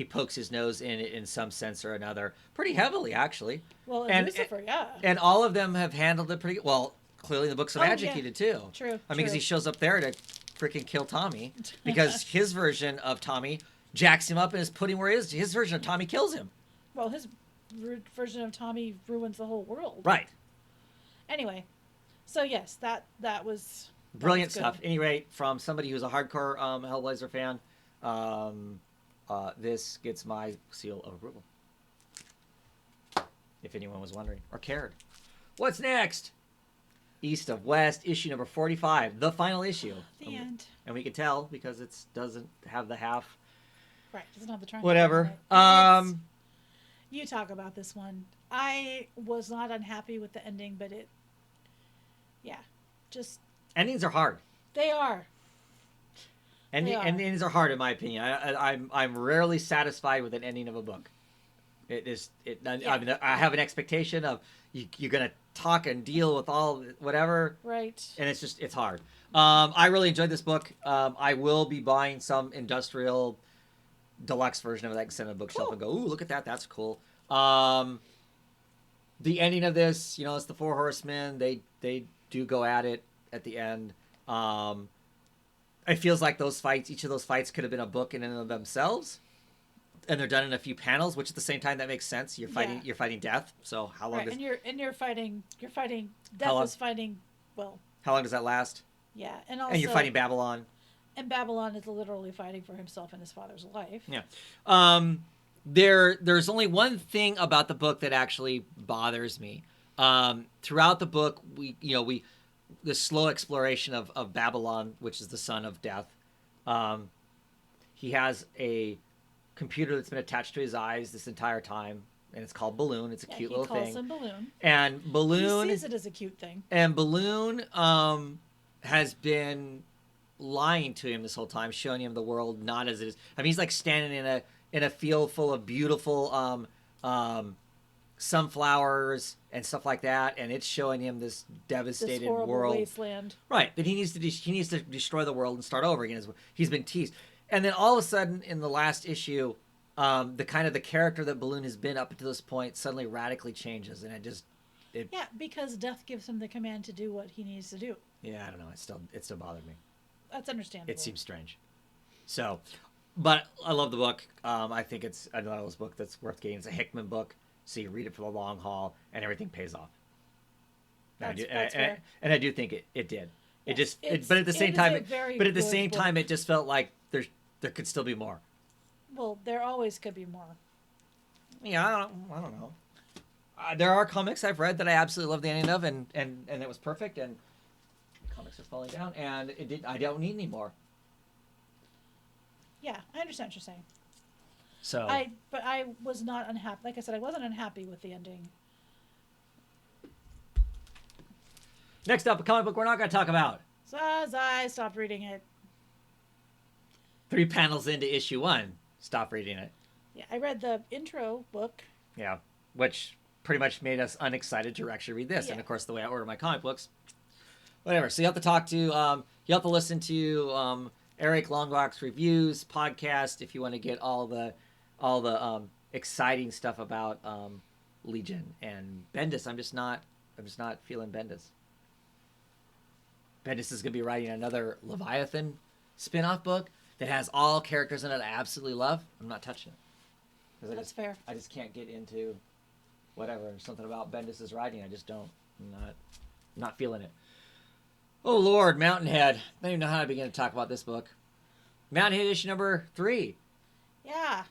pokes his nose in it in some sense or another, pretty heavily actually. Well, and Lucifer, yeah. And all of them have handled it pretty well. Clearly, the Books of Magic he did too. True. I mean, because he shows up there to freaking kill Tommy because his version of Tommy jacks him up and is putting where he is. His version of Tommy kills him. Well, his version of Tommy ruins the whole world. Right. Anyway, so yes, that was brilliant stuff. At any rate, from somebody who's a hardcore Hellblazer fan, this gets my seal of approval. If anyone was wondering or cared. What's next? East of West, issue number 45, the final issue. The end. And we can tell because it doesn't have the half. Right, doesn't have the triangle. Whatever. You talk about this one. I was not unhappy with the ending, but just endings are hard. They are. Endings are hard, in my opinion. I'm rarely satisfied with an ending of a book. I mean, I have an expectation of you're gonna talk and deal with all whatever, right? And it's hard. I really enjoyed this book. I will be buying some industrial deluxe version of it. I can send on a bookshelf and go, ooh, look at that, that's cool. The ending of this, it's the Four Horsemen. They do go at it at the end. It feels like each of those fights could have been a book in and of themselves. And they're done in a few panels, which at the same time that makes sense. You're fighting death. So how long does you're fighting death is fighting well. How long does that last? Yeah, and you're fighting Babylon. And Babylon is literally fighting for himself and his father's life. Yeah. There's only one thing about the book that actually bothers me. Throughout the book, the slow exploration of Babylon, which is the son of death. He has a computer that's been attached to his eyes this entire time, and it's called Balloon. It's a cute little thing. He calls him Balloon. And Balloon... He sees it as a cute thing. And Balloon has been lying to him this whole time, showing him the world not as it is. I mean, he's like standing in a field full of beautiful sunflowers and stuff like that, and it's showing him this devastated horrible world. Wasteland. Right, that he needs to destroy the world and start over again. He's been teased. And then all of a sudden, in the last issue, the character that Balloon has been up to this point suddenly radically changes, and it Yeah, because Death gives him the command to do what he needs to do. yeah, I don't know, it still bothered me. That's understandable. It seems strange. So, but I love the book. I think it's another of those book that's worth getting. It's a Hickman book, so you read it for the long haul, and everything pays off. That's fair. And I do think it did. Yes, But at the same time, but at the same time, it just felt like there could still be more. Well, there always could be more. Yeah, I don't know. There are comics I've read that I absolutely love the ending of, and it was perfect, and comics are falling down, and I don't need any more. Yeah, I understand what you're saying. So But I was not unhappy. Like I said, I wasn't unhappy with the ending. next up, a comic book we're not going to talk about. So as I stopped reading it. 3 panels into issue 1, stop reading it. Yeah, I read the intro book. Yeah, which pretty much made us unexcited to actually read this. Yeah. And of course, the way I order my comic books, whatever. So you have to talk to, you have to listen to Eric Longlock's reviews podcast if you want to get all the exciting stuff about Legion and Bendis. I'm just not feeling Bendis. Bendis is going to be writing another Leviathan spin-off book that has all characters in it I absolutely love. I'm not touching it. That's fair. I just can't get into whatever. Something about Bendis' writing. I just don't. I'm not feeling it. Oh, Lord, Mountainhead. I don't even know how to begin to talk about this book. Mountainhead issue number 3. Yeah.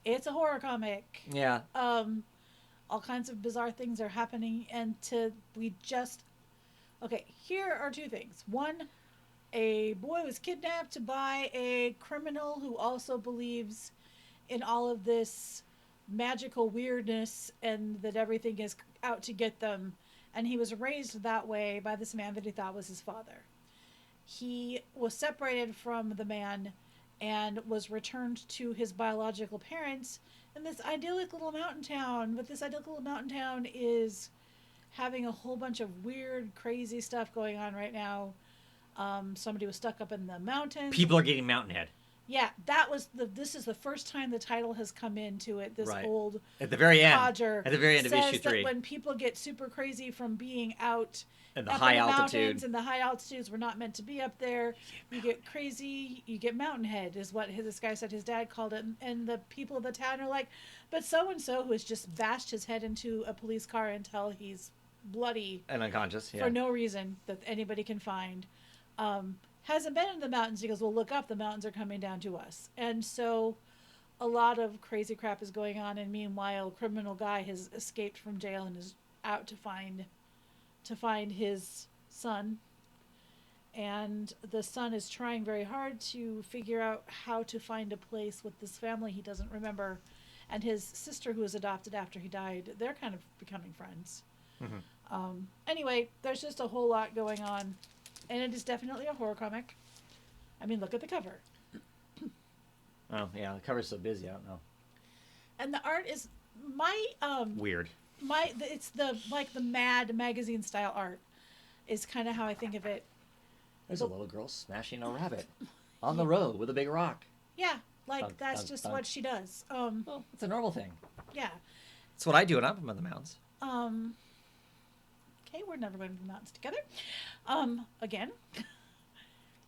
It's a horror comic. Yeah. All kinds of bizarre things are happening, and okay, here are 2 things. One, a boy was kidnapped by a criminal who also believes in all of this magical weirdness and that everything is out to get them. And he was raised that way by this man that he thought was his father. He was separated from the man and was returned to his biological parents in this idyllic little mountain town. But this idyllic little mountain town is having a whole bunch of weird, crazy stuff going on right now. Somebody was stuck up in the mountains. People are getting Mountainhead. Yeah, this is the first time the title has come into it. This Right. old At the very end. codger At the very end of says issue 3. that when people get super crazy from being out And the up high in the altitude. mountains, and the high altitudes were not meant to be up there, you get crazy, you get Mountainhead, is what this guy said his dad called it. And the people of the town are like, but so-and-so who has just bashed his head into a police car until he's bloody And unconscious, yeah. for no reason that anybody can find, hasn't been in the mountains. He goes, well, look up, the mountains are coming down to us. And so a lot of crazy crap is going on, and meanwhile, criminal guy has escaped from jail and is out to find his son. And the son is trying very hard to figure out how to find a place with this family he doesn't remember. And his sister, who was adopted after he died, they're kind of becoming friends. Mm-hmm. Anyway, there's just a whole lot going on. And it is definitely a horror comic. I mean, look at the cover. Oh, yeah, the cover's so busy, I don't know. And the art is Weird. it's the Mad magazine style art is kind of how I think of it. There's a little girl smashing a rabbit on the road with a big rock. Yeah, like Dun, that's dun, just dun. what she does. Well, it's a normal thing. Yeah. It's what I do when I'm in the mountains. Okay, we're never going to the mountains together. Again.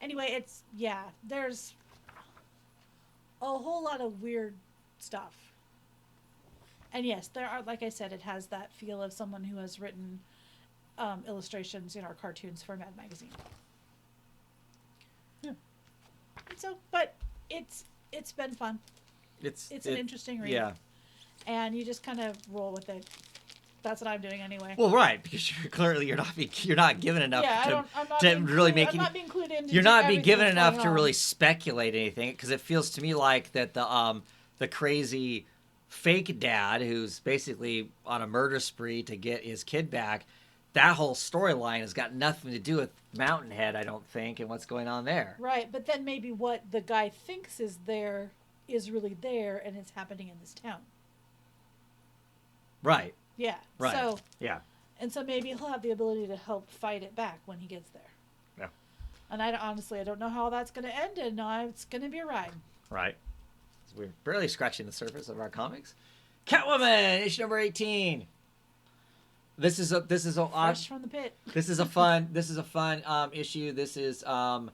Anyway, there's a whole lot of weird stuff. And yes, there are, like I said, it has that feel of someone who has written illustrations, or cartoons for Mad Magazine. Yeah. And so, but it's been fun. It's an interesting read. Yeah. And you just kind of roll with it. That's what I'm doing anyway. Well, right, because you're not given enough to really make I'm not being clued in. you're not being given enough to really speculate anything, because it feels to me like that the crazy fake dad who's basically on a murder spree to get his kid back, that whole storyline has got nothing to do with Mountainhead, I don't think, and what's going on there. Right, but then maybe what the guy thinks is there is really there, and it's happening in this town. Right. Yeah. Right. So yeah. And so maybe he'll have the ability to help fight it back when he gets there. Yeah. And honestly, I don't know how that's going to end, and it's going to be a ride. Right. We're barely scratching the surface of our comics. Catwoman, issue number 18. This is a Fresh from the pit. this is a fun issue. This is got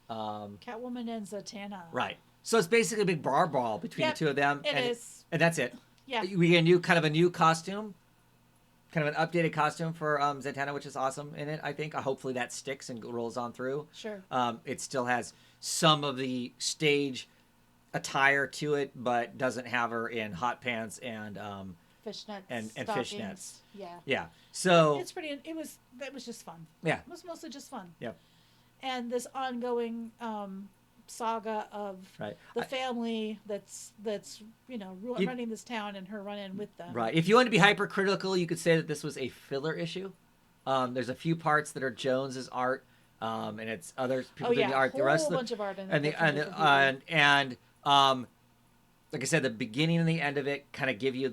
Catwoman and Zatanna. right. So it's basically a big bar brawl between the two of them. It is. And that's it. Yeah. We get a new costume, kind of an updated costume for Zatanna, which is awesome in it. I think. Hopefully that sticks and rolls on through. Sure. It still has some of the stage attire to it, but doesn't have her in hot pants and fishnets and stockings. fishnets. Yeah. Yeah. So it's pretty. It was just fun. Yeah. It was mostly just fun. Yep. And this ongoing saga of the family that's running this town and her running with them. Right. If you want to be hypercritical, you could say that this was a filler issue. There's a few parts that are Jones's art, and it's other people doing the art. The rest of bunch of art in and it. And like I said, the beginning and the end of it kind of give you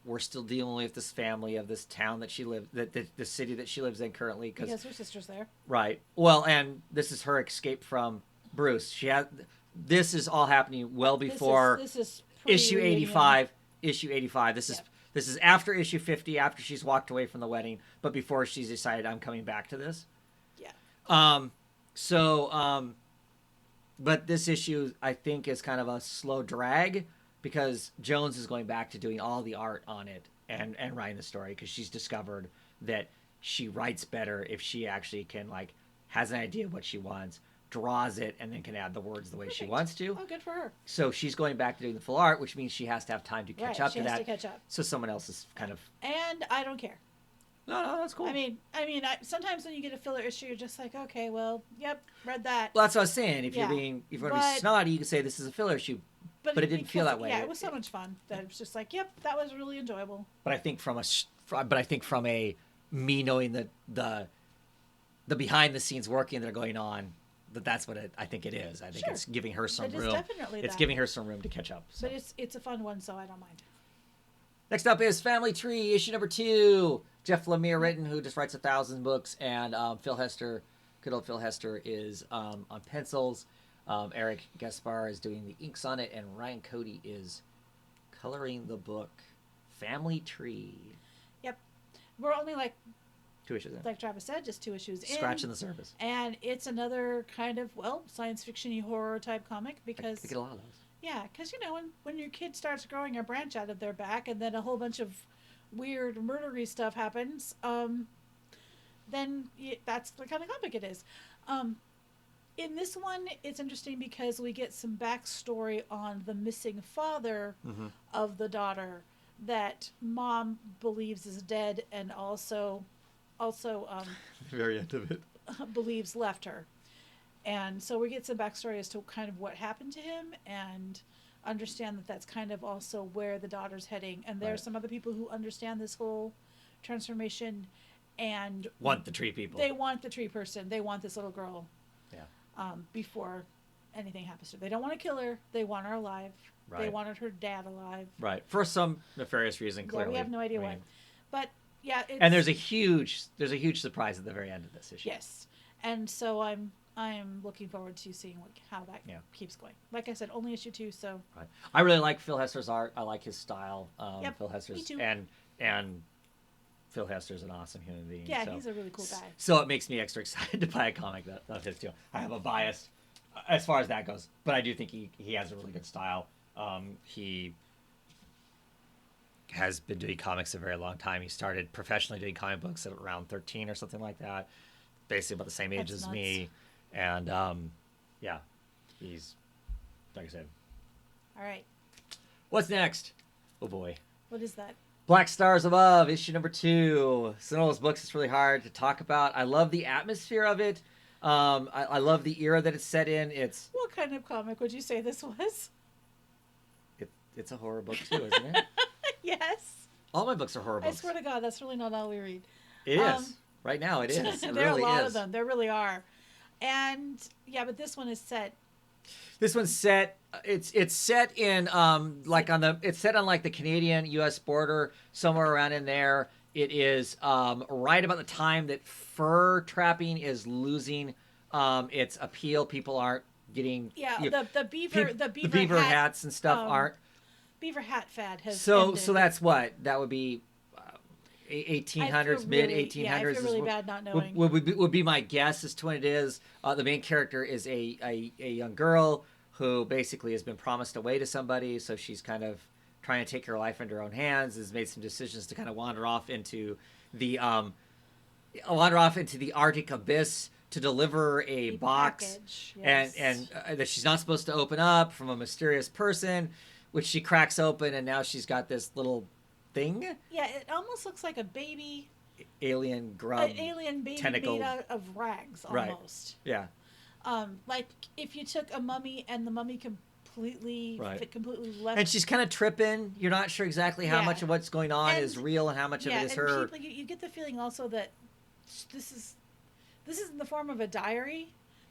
we're still dealing with this family of this town that she lived, the city that she lives in currently. Because her sister's there. Right. Well, and this is her escape from Bruce. This is all happening well before this is issue 85. Issue 85. This is after issue 50, after she's walked away from the wedding, but before she's decided I'm coming back to this. Yeah. But this issue I think is kind of a slow drag because Jones is going back to doing all the art on it and writing the story because she's discovered that she writes better if she actually can has an idea of what she wants, draws it, and then can add the words the way she wants to. Oh, good for her. So she's going back to doing the full art, which means she has to have time to catch up to that. She has to catch up. So someone else is kind of... And I don't care. No, that's cool. I mean, sometimes when you get a filler issue, you're just like, okay, well, yep, read that. Well, that's what I was saying. If you're being snotty, you can say this is a filler issue, but it didn't feel that way. Yeah, it was so much fun that it was just like, yep, that was really enjoyable. But I think from me knowing the behind the scenes working that are going on, that's what I think it is. I think it's giving her some room. It's giving her some room to catch up. So. But it's a fun one, so I don't mind. Next up is Family Tree, issue number 2. Jeff Lemire written, who just writes 1,000 books, and Phil Hester, good old Phil Hester, is on pencils. Eric Gaspar is doing the inks on it, and Ryan Cody is coloring the book. Family Tree. Yep. We're only 2 issues in. Like Travis said, just 2 issues in. Scratching the surface. And it's another kind of, science fiction-y horror type comic because... I get a lot of those. Yeah, because, when your kid starts growing a branch out of their back and then a whole bunch of weird murdery stuff happens, then that's the kind of comic it is. In this one, it's interesting because we get some backstory on the missing father of the daughter that mom believes is dead and also the very end of it believes left her. And so we get some backstory as to kind of what happened to him and understand that that's kind of also where the daughter's heading. And there are some other people who understand this whole transformation and want the tree people. They want the tree person. They want this little girl. Yeah. Before anything happens to her. They don't want to kill her. They want her alive. Right. They wanted her dad alive. Right. For some nefarious reason, clearly. Yeah, we have no idea why. But yeah, and there's a huge surprise at the very end of this issue. Yes. And so I'm looking forward to seeing how that keeps going. Like I said, only issue 2, so. Right. I really like Phil Hester's art. I like his style. Phil me Hester's too. And Phil Hester's an awesome human being. Yeah, he's a really cool guy. So it makes me extra excited to buy a comic of his too. I have a bias as far as that goes, but I do think he has a really good style. He has been doing comics a very long time. He started professionally doing comic books at around 13 or something like that. Basically about the same age as me. And, he's, like I said. All right. What's next? Oh, boy. What is that? Black Stars Above, issue number 2. It's one of those books that's really hard to talk about. I love the atmosphere of it. I love the era that it's set in. What kind of comic would you say this was? It's a horror book, too, isn't it? Yes. All my books are horror books. I swear to God, that's really not all we read. It is. Right now, it is. It there really are a lot is. of them. There really are. And, but this one is set This one's set. It's set in like on the it's set on like the Canadian U.S. border, somewhere around in there. It is right about the time that fur trapping is losing its appeal. People aren't getting Yeah, you, the beaver the beaver hats and stuff aren't. Beaver hat fad has So ended. so that's what that would be. 1800s, mid 1800s. Yeah, I feel really bad not knowing. Would be my guess as to what it is. The main character is a young girl who basically has been promised away to somebody, so she's kind of trying to take her life into her own hands. Has made some decisions to kind of wander off into the Arctic abyss to deliver a box, package, yes. and that she's not supposed to open up from a mysterious person, which she cracks open, and now she's got this little thing. Yeah, it almost looks like a baby alien grub, an alien baby tentacle. made out of rags, almost. Right. Yeah. Like if you took a mummy and the mummy completely left. And she's kind of tripping. You're not sure exactly how Yeah. much of what's going on And- is real and how much of it is and her. you get the feeling also that this is in the form of a diary.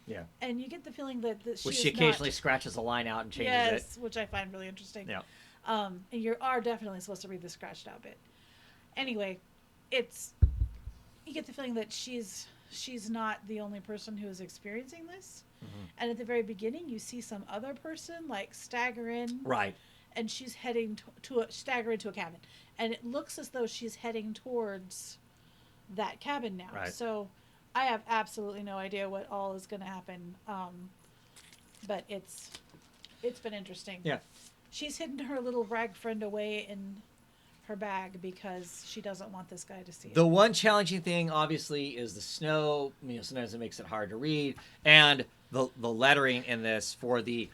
Yeah. And you get the feeling that she Which is she occasionally not, scratches a line out and changes yes, which I find really interesting. Yeah. And you are definitely supposed to read the scratched out bit. Anyway, you get the feeling that she's not the only person who is experiencing this. Mm-hmm. And at the very beginning, you see some other person like stagger in, Right. and she's heading stagger into a cabin, and it looks as though she's heading towards that cabin now. Right. So I have absolutely no idea what all is going to happen, but it's been interesting. Yeah. She's hidden her little rag friend away in her bag because she doesn't want this guy to see it. The one challenging thing, obviously, is the snow. Sometimes it makes it hard to read, and the lettering in this for the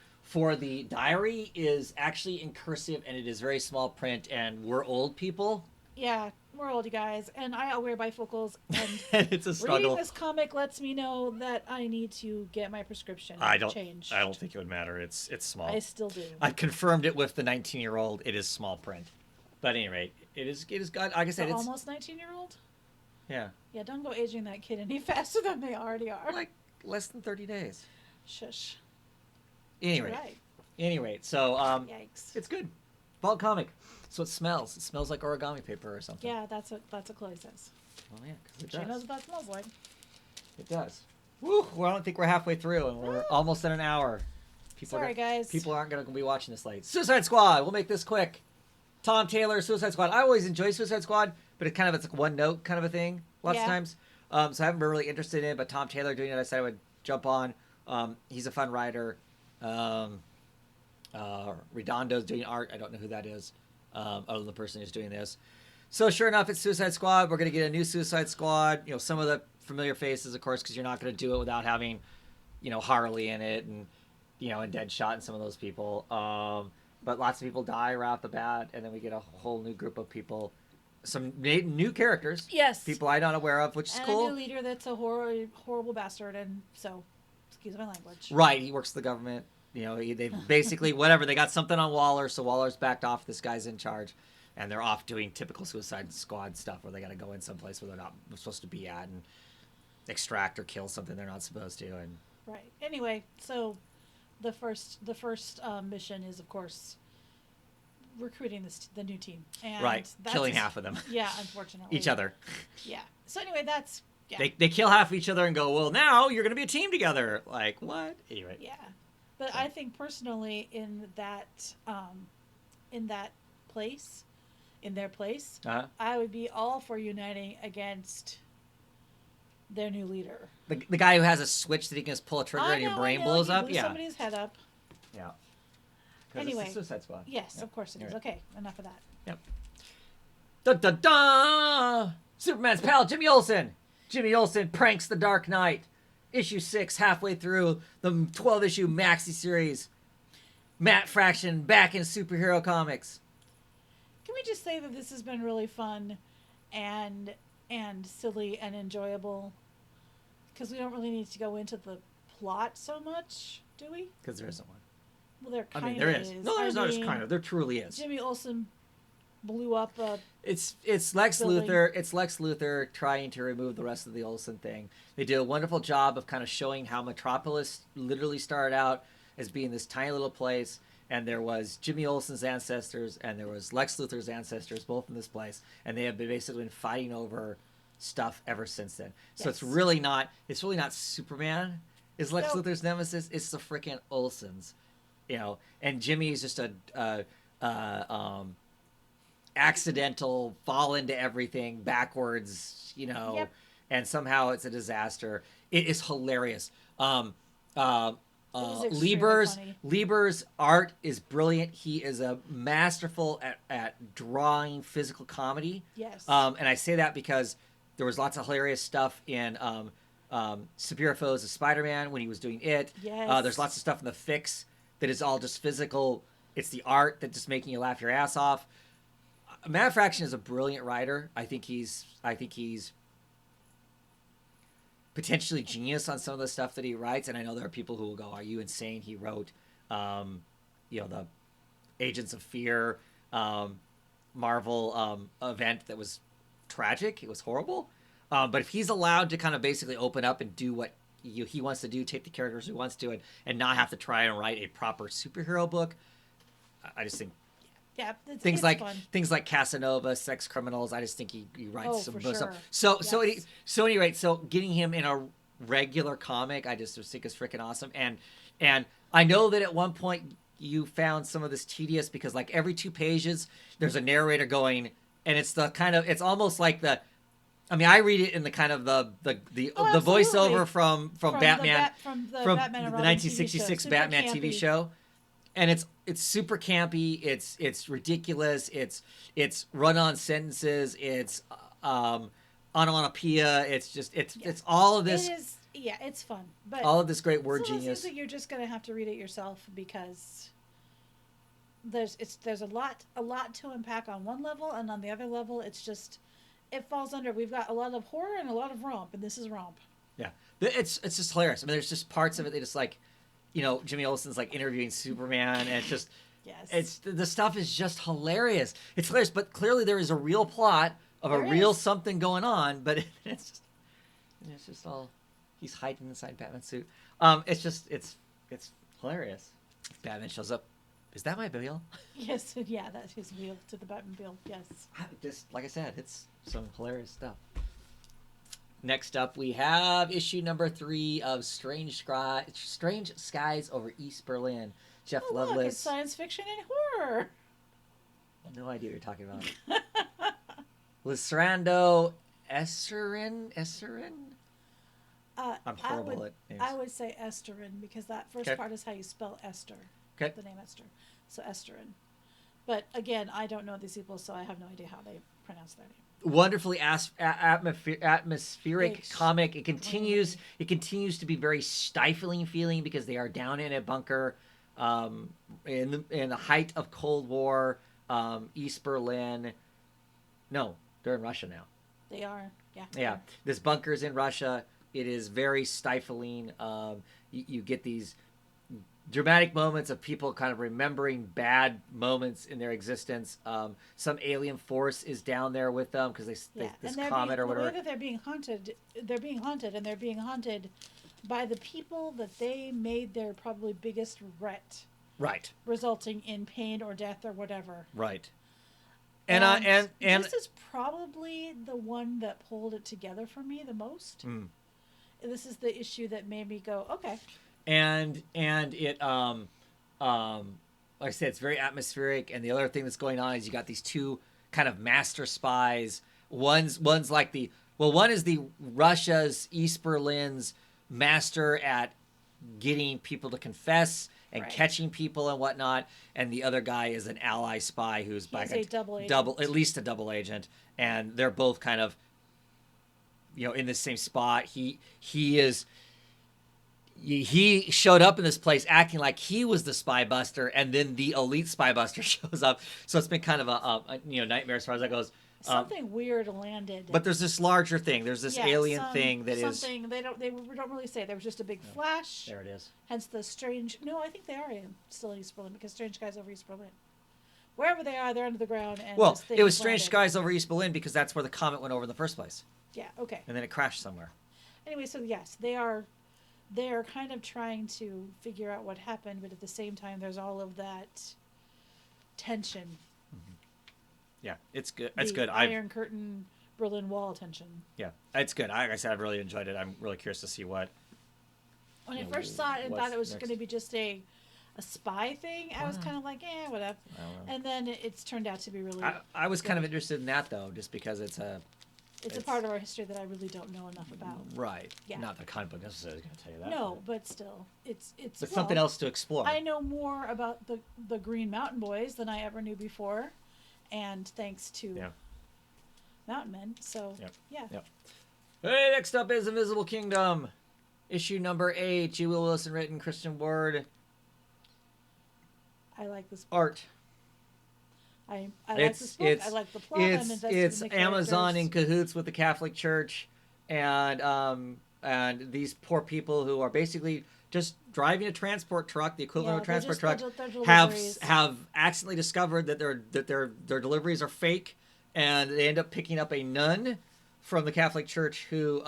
diary is actually in cursive, and it is very small print. And we're old people. Yeah, we're old, you guys, and I wear bifocals, and And it's a struggle. reading this comic lets me know that I need to get my prescription changed. I don't think it would matter. It's small. I still do. I confirmed it with the 19-year-old. It is small print. But at any rate, it is got, like I said, The it's almost 19-year-old? yeah, Yeah, don't go aging that kid any faster than they already are. like less than 30 days. Shush. Anyway, Right. anyway, so Yikes. it's good. Fall comic. So it smells. It smells like origami paper or something. Yeah, that's what Chloe says. Well, yeah, 'cause it She does. knows what that smells like. It does. Woo! Well, I don't think we're halfway through, and we're almost at an hour. Sorry, guys. People aren't going to be watching this late. Suicide Squad. We'll make this quick. Tom Taylor, Suicide Squad. I always enjoy Suicide Squad, but it's like one note kind of a thing lots of Yeah. times. So I haven't been really interested in it, but Tom Taylor doing it, I said I would jump on. He's a fun writer. Redondo's doing art. I don't know who that is, other than the person who's doing this. So sure enough, it's Suicide Squad. We're going to get a new Suicide Squad. Some of the familiar faces, of course, because you're not going to do it without having, Harley in it and, and Deadshot and some of those people. But lots of people die right off the bat, and then we get a whole new group of people, some new characters. Yes. People I'm not aware of, which is and cool. a new leader that's a horrible bastard, and so, excuse my language. Right, he works for the government. They basically, whatever, they got something on Waller, so Waller's backed off, this guy's in charge, and they're off doing typical Suicide Squad stuff where they got to go in someplace where they're not supposed to be at and extract or kill something they're not supposed to. And Right. Anyway, so the first mission is, of course, recruiting the new team. And right, that's killing half of them. Yeah, unfortunately. Each other. Yeah. So anyway, that's yeah. They kill half of each other and go, well, now you're going to be a team together. Like, what? Anyway. Yeah. But I think personally in that place, in their place, I would be all for uniting against their new leader. The guy who has a switch that he can just pull a trigger and your brain blows he up? blew Yeah. somebody's head up. Yeah. Anyway. It's the Suicide Squad. Yes, Yep. of course it is. Right. Okay, enough of that. Yep. Da da da! Superman's pal, Jimmy Olsen. Jimmy Olsen pranks the Dark Knight. Issue 6, halfway through the 12-issue maxi series. Matt Fraction back in superhero comics. Can we just say that this has been really fun and silly and enjoyable? Because we don't really need to go into the plot so much, do we? Because there isn't one. Well, there I kind mean, of there is. No, there's not just kind of. There truly is. Jimmy Olsen blew up a... It's Lex building. Luthor. It's Lex Luthor trying to remove the rest of the Olsen thing. They do a wonderful job of kind of showing how Metropolis literally started out. as being this tiny little place, and there was Jimmy Olsen's ancestors and there was Lex Luthor's ancestors, both in this place, and they have basically been fighting over stuff ever since then. So Yes. it's really not Superman is Lex Nope. Luthor's nemesis. It's the freaking Olsens, and Jimmy is just accidental fall into everything backwards, Yep. and somehow it's a disaster. It is hilarious. Uh, It is extremely Lieber's funny. Lieber's art is brilliant. He is a masterful at drawing physical comedy. Yes. And I say that because there was lots of hilarious stuff in Superior Foes of Spider-Man when he was doing it. Yes. There's lots of stuff in the Fix that is all just physical. It's the art that just making you laugh your ass off. Matt Fraction is a brilliant writer. I think he's potentially genius on some of the stuff that he writes, and I know there are people who will go, "Are you insane?" He wrote, the Agents of Fear Marvel event that was tragic. It was horrible. But if he's allowed to kind of basically open up and do what he wants to do, take the characters he wants to, and not have to try and write a proper superhero book, I just think yeah. things it's fun. like Casanova, Sex Criminals. I just think he writes some for good sure. stuff. Yes. So anyway, so getting him in a regular comic, I just think is freaking awesome. And I know that at one point you found some of this tedious because like every 2 pages there's a narrator going, and it's it's almost like I read it in the kind of the absolutely. voiceover from Batman from the from Batman and the Robin 1966 TV show. Batman Super TV campy. show, and it's super campy. It's ridiculous. It's run-on sentences. It's onomatopoeia. It's all of this. It is. Yeah, it's fun, but All of this great word it's one of those genius. things that you're just gonna have to read it yourself because there's a lot to unpack on one level, and on the other level, it's just it falls under. We've got a lot of horror and a lot of romp, and this is romp. Yeah, it's just hilarious. I mean, there's just parts of it that just like, Jimmy Olsen's like interviewing Superman, and it's just Yes. the stuff is just hilarious. It's hilarious, but clearly there is a real plot of There a real is. something going on, but it's just all he's hiding inside Batman's suit. It's hilarious. Batman shows up. Is that my bill? Yes. Yeah. That's his wheel to the Batmobile. Yes. Just like I said, it's some hilarious stuff. Next up, we have issue number 3 of Strange Skies over East Berlin. Jeff Oh, look, it's Loveless. science fiction and horror. No idea what you're talking about. Lysrando Esserin? I'm horrible at names. I would say Esterin because that first Okay. part is how you spell Esther. Okay. The name Esther. So Esterin. But again, I don't know these people, so I have no idea how they pronounce their name. Wonderfully atmospheric It's comic. It continues to be very stifling feeling because they are down in a bunker in the height of Cold War, East Berlin. No, they're in Russia now. They are. Yeah. Yeah, this bunker is in Russia. It is very stifling. You get these dramatic moments of people kind of remembering bad moments in their existence. Some alien force is down there with them because this comet or whatever. The way that they're being haunted, and they're being haunted by the people that they made their probably biggest regret, Right, resulting in pain or death or whatever. right. And this is probably the one that pulled it together for me the most. This is the issue that made me go, okay. And it like I said, it's very atmospheric. And the other thing that's going on is you got these 2 kind of master spies. One's like one is the Russia's East Berlin's master at getting people to confess and Right. catching people and whatnot, and the other guy is an ally spy who's He's a double agent. at least a double agent, and they're both kind of in the same spot. He showed up in this place acting like he was the spy buster, and then the elite spy buster shows up. So it's been kind of a nightmare as far as that goes. Something weird landed. But there's this larger thing. There's this alien thing that is. something they don't really say. There was just a big flash. There it is. Hence the strange. No, I think they are still in East Berlin because Strange Skies over East Berlin. Wherever they are, they're under the ground. And Well, this thing it was has Strange landed. Skies over East Berlin because that's where the comet went over in the first place, Yeah. Okay. and then it crashed somewhere. Anyway, so yes, they are they're kind of trying to figure out what happened, but at the same time, there's all of that tension. Yeah, it's good. It's The good. Iron Curtain, Berlin Wall tension. Yeah, it's good. Like I said, I've really enjoyed it. I'm really curious to see what. When I first saw it and what's thought it was next. going to be just a spy thing, I was kind of like, whatever. I don't know. And then it's turned out to be really. I was kind of good. interested in that though, just because it's a It's a part of our history that I really don't know enough about. right. Yeah. Not the comic book necessarily is going to tell you that. No, but still, it's. But something else to explore. I know more about the Green Mountain Boys than I ever knew before, and thanks to Mountain Men. So yeah. Yep. Hey, next up is Invisible Kingdom, issue number 8. G. Will Wilson written, Christian Ward I like this book. art. I like this book. I like the plot. I'm invested It's in the Amazon in characters. cahoots with the Catholic Church, and these poor people who are basically just driving a transport truck, the equivalent of a transport truck, their have deliveries. accidentally discovered that their deliveries are fake, and they end up picking up a nun from the Catholic Church who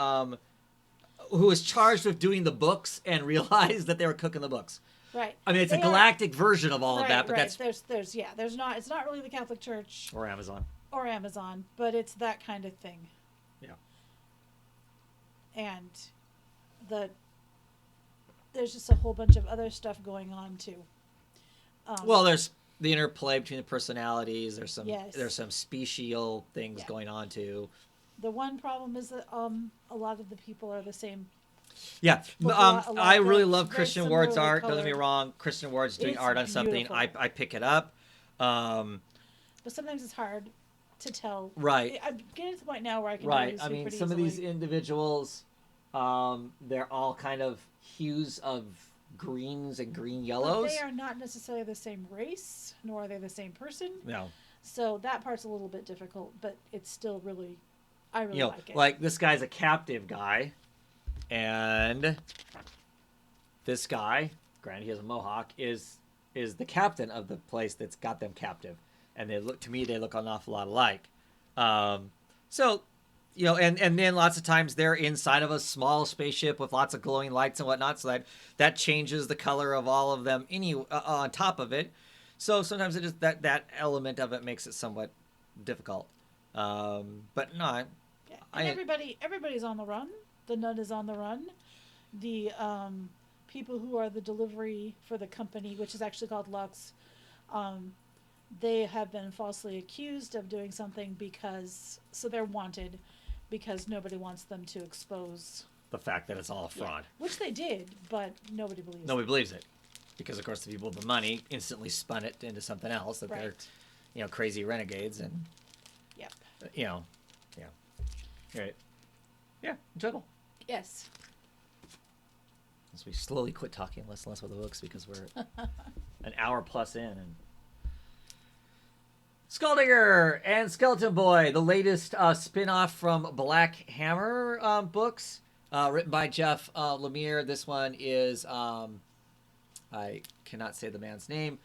was charged with doing the books and realized that they were cooking the books. Right. I mean, it's a galactic version of all of that, but that's there's not. It's not really the Catholic Church or Amazon. or Amazon, but it's that kind of thing. Yeah. And there's just a whole bunch of other stuff going on too. Well, there's the interplay between the personalities. There's some Yes. special things Yeah. going on too. The one problem is that a lot of the people are the same. Yeah, Look, a lot I really of love very Christian Ward's similarly art. Don't get me colored. wrong. Christian Ward's doing It's art on something. beautiful. I pick it up. But sometimes it's hard to tell. Right. I'm getting to the point now where I can Right. really see I mean, pretty some easily. of these individuals, they're all kind of hues of greens and green But yellows. they are not necessarily the same race, nor are they the same person. No. So that part's a little bit difficult, but it's still really, I really You know, like it. like this guy's a captive guy, and this guy, granted he has a mohawk, is the captain of the place that's got them captive, and they look an awful lot alike. So, you know, and then lots of times they're inside of a small spaceship with lots of glowing lights and whatnot, so that changes the color of all of them on top of it. So sometimes it just that element of it makes it somewhat difficult. But no, Yeah. And everybody's on the run. The nun is on the run. The people who are the delivery for the company, which is actually called Lux, they have been falsely accused of doing something so they're wanted because nobody wants them to expose. the fact that it's all a fraud. Which they did, but nobody believes Nobody believes it. Because, of course, the people with the money instantly spun it into something else, that they're, crazy renegades, and, Yep. yeah. Right. Yeah, enjoyable. Yes. As we slowly quit talking less and less about the books because we're an hour plus in. And Skulldigger and Skeleton Boy, the latest spin-off from Black Hammer books, written by Jeff Lemire. This one is, I cannot say the man's name.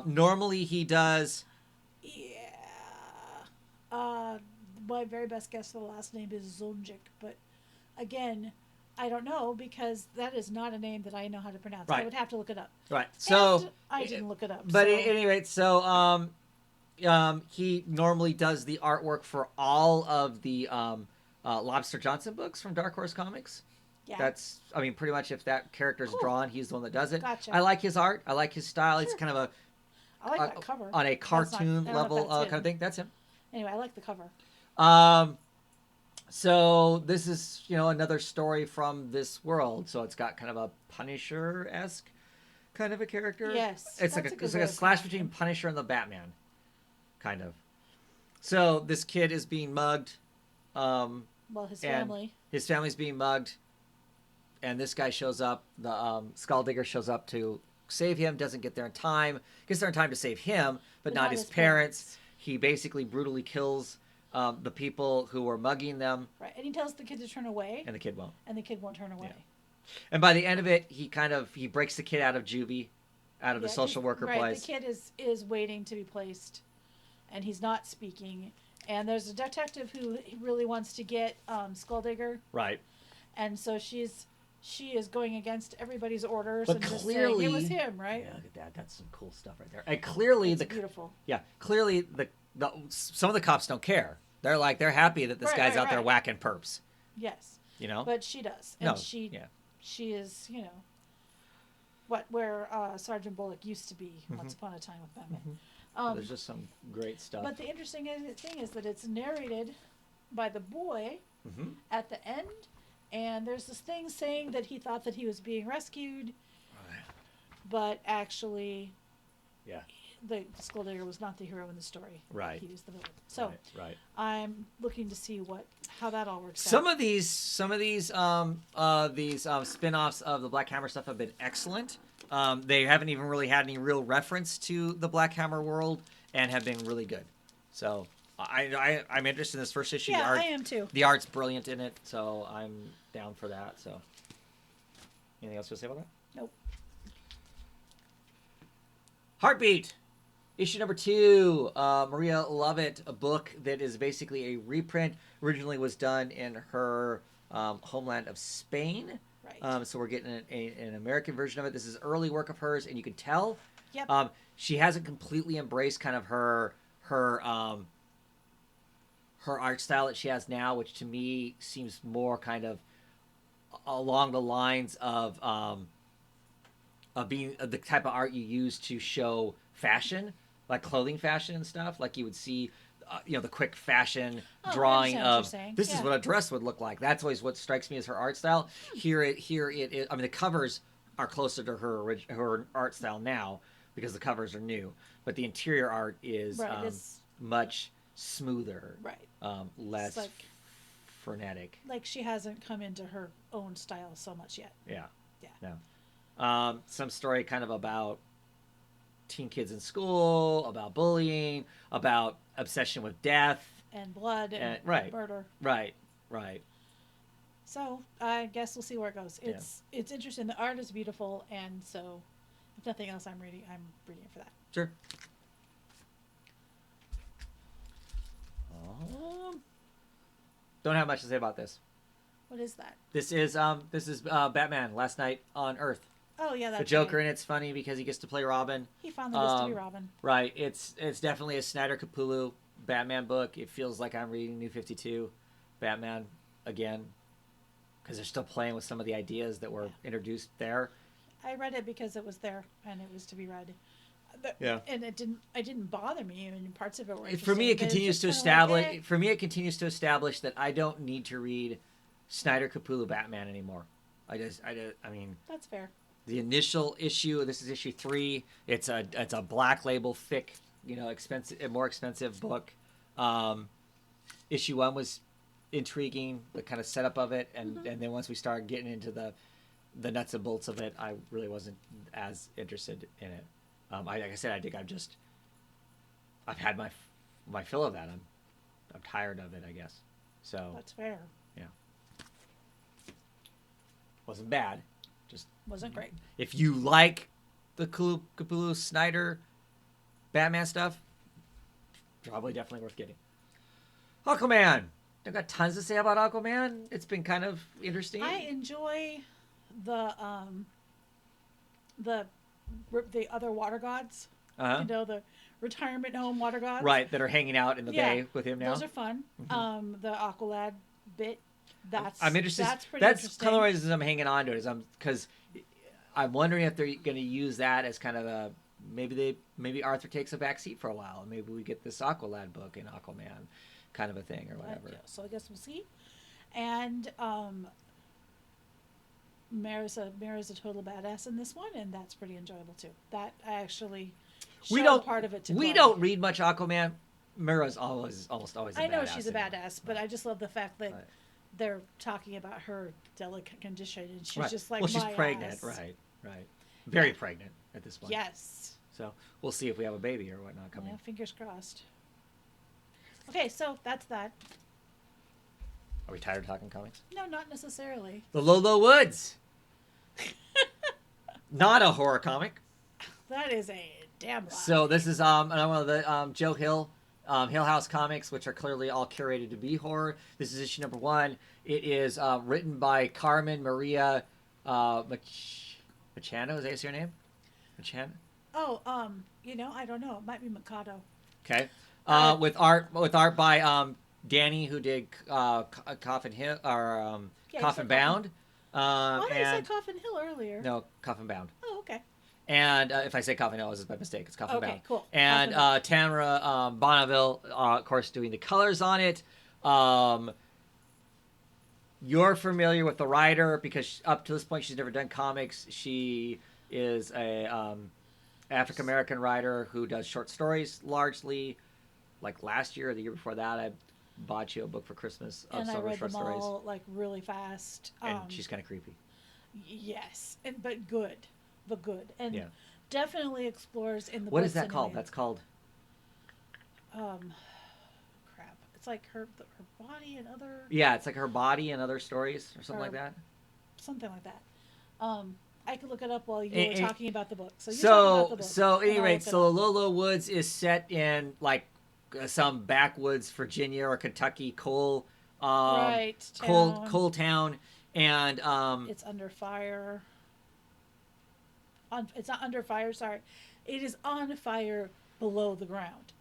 Normally he does... Yeah. My very best guess for the last name is Zonjik, but again, I don't know because that is not a name that I know how to pronounce. Right. I would have to look it up. Right, so... And I didn't look it up. But so. at any rate, so he normally does the artwork for all of the Lobster Johnson books from Dark Horse Comics. Yeah. That's, I mean, pretty much if that character's Cool. drawn, he's the one that does it. Gotcha. I like his art. I like his style. Sure. It's kind of I like that cover. on a That's not- cartoon I don't know if level that's kind him. of thing. That's him. Anyway, I like the cover. So this is, another story from this world. So it's got kind of a Punisher-esque kind of a character. Yes, It's like that's a good it's like way a of slash calling between him. Punisher and the Batman, kind of. So this kid is being mugged. Well, his And family. his family's being mugged, and this guy shows up. The Skulldigger shows up to save him. Doesn't get there in time. Gets there in time to save him, but not his parents. He basically brutally kills the people who were mugging them, Right, and he tells the kid to turn away, and the kid won't. and the kid won't turn away. And by the end of it, he breaks the kid out of juvie, out of the Yeah, social worker right, place. the kid is waiting to be placed, and he's not speaking. And there's a detective who really wants to get Skulldigger, Right. and so she's she is going against everybody's orders But and just clearly, saying it was him, right? yeah, look at that. That's some cool stuff right there. And clearly, It's beautiful. clearly the some of the cops don't care. They're happy that this Right, guy's right, out there right. whacking perps. Yes, You know? but she does, and No, yeah. she is, you know, where Sergeant Bullock used to be once upon a time with Batman. There's just some great stuff. But the interesting thing is that it's narrated by the boy Mm-hmm. at the end, and there's this thing saying that he thought that he was being rescued, but actually, Yeah. the school digger was not the hero in the story. Right. He was the villain. So Right. I'm looking to see how that all works Some out. of these spin-offs of the Black Hammer stuff have been excellent. They haven't even really had any real reference to the Black Hammer world and have been really good. So I'm interested in this first issue. Yeah, I am too. The art's brilliant in it, so I'm down for that. So, anything else to say about that? Nope. Heartbeat, issue number 2. Maria Lovett, a book that is basically a reprint. Originally was done in her homeland of Spain. Right. So we're getting an American version of it. This is early work of hers, and you can tell Yep. she hasn't completely embraced kind of her art style that she has now, which to me seems more kind of along the lines of being the type of art you use to show fashion, like clothing fashion and stuff. Like you would see, the quick fashion drawing I understand what you're of saying. this is Yeah. what a dress would look like. That's always what strikes me as her art style. Here it is. I mean, the covers are closer to her art style now because the covers are new, but the interior art is Right, it's- much smoother, Right. less It's frenetic. like she hasn't come into her own style so much yet. Yeah. Yeah. No. Some story kind of about teen kids in school, about bullying, about obsession with death. And blood and right. murder. Right. So I guess we'll see where it goes. It's interesting. The art is beautiful, and so if nothing else, I'm reading it for that. Sure. Don't have much to say about this. What is that? This is Batman Last Night on Earth. Oh yeah, that's The Joker right. in it's funny because he gets to play Robin. He finally gets to be Robin. Right. It's definitely a Snyder Capullo Batman book. It feels like I'm reading New 52 Batman again because they're still playing with some of the ideas that were introduced there. I read it because it was there and it was to be read. Yeah. And it didn't bother me. I mean, parts of it were For me, it interesting, but it's continues to just kinda establish. like, For me, it continues to establish that I don't need to read Snyder Capullo Batman anymore. I mean, that's fair. the initial issue. This is issue 3. It's a black label, thick, expensive, more expensive book. Issue 1 was intriguing, the kind of setup of it, and then once we started getting into the nuts and bolts of it, I really wasn't as interested in it. Like I said, I think I've had my fill of that. I'm tired of it, I guess. So That's fair. wasn't bad. Just Wasn't great. if you like the Capullo Snyder Batman stuff, probably definitely worth getting. Aquaman. I've got tons to say about Aquaman. It's been kind of interesting. I enjoy the other water gods. Uh-huh. The retirement home water gods. Right, that are hanging out in the Yeah, bay with him now. Those are fun. The Aqualad bit. I'm interested. That's pretty That's interesting. kind of the reason I'm hanging on to it. Because I'm wondering if they're going to use that as kind of a maybe Arthur takes a back seat for a while, and maybe we get this Aqualad book in Aquaman, kind of a thing or whatever. So I guess we'll see. And Mara's a total badass in this one, and that's pretty enjoyable too. That I actually showed part of it to We Glenn. don't read much Aquaman. Mira's almost always. I know badass she's a anyway. badass, but I just love the fact that Right. they're talking about her delicate condition, and she's Right. just like, well, she's my pregnant, ass. right? Very pregnant at this point. Yes. So we'll see if we have a baby or whatnot coming. Yeah, fingers crossed. Okay, so that's that. Are we tired of talking comics? No, not necessarily. The Lolo Woods. Not a horror comic. That is a damn lie. So this is another one of the Joe Hill Hill House comics, which are clearly all curated to be horror. This is issue number 1. It is written by Carmen Maria Machado, is that your name? Machado. Oh, I don't know. It might be Mikado. Okay. Uh, With art by Danny, who did Coffin Hill or yeah, you Coffin said Coffin. Bound, Oh, no, you said and Coffin Hill earlier. no, Coffin Bound. Oh, okay. And if I say Coffin Hill, it's by mistake. It's Coffin Okay, Bound. cool. And Coffin Hill. Tamara Bonneville, of course, doing the colors on it. Um, you're familiar with the writer because up to this point she's never done comics. She is a African American writer who does short stories largely. Like last year or the year before that, I bought you a book for Christmas of And I some of her read short them stories, all like really fast. and she's kind of creepy. Yes, but good, and Yeah. definitely explores in the What books is that called? anyway. That's called. Um, crap. It's like her body and other Yeah, it's like her body and other stories or something or like that. something like that. I could look it up while you Eh, were eh, talking about the book. So you talk about So the book. so And I'll anyway, look it so up. Lolo Woods is set in like some backwoods Virginia or Kentucky Right, town. coal town, and It's under fire. It's not under fire. Sorry, it is on fire below the ground.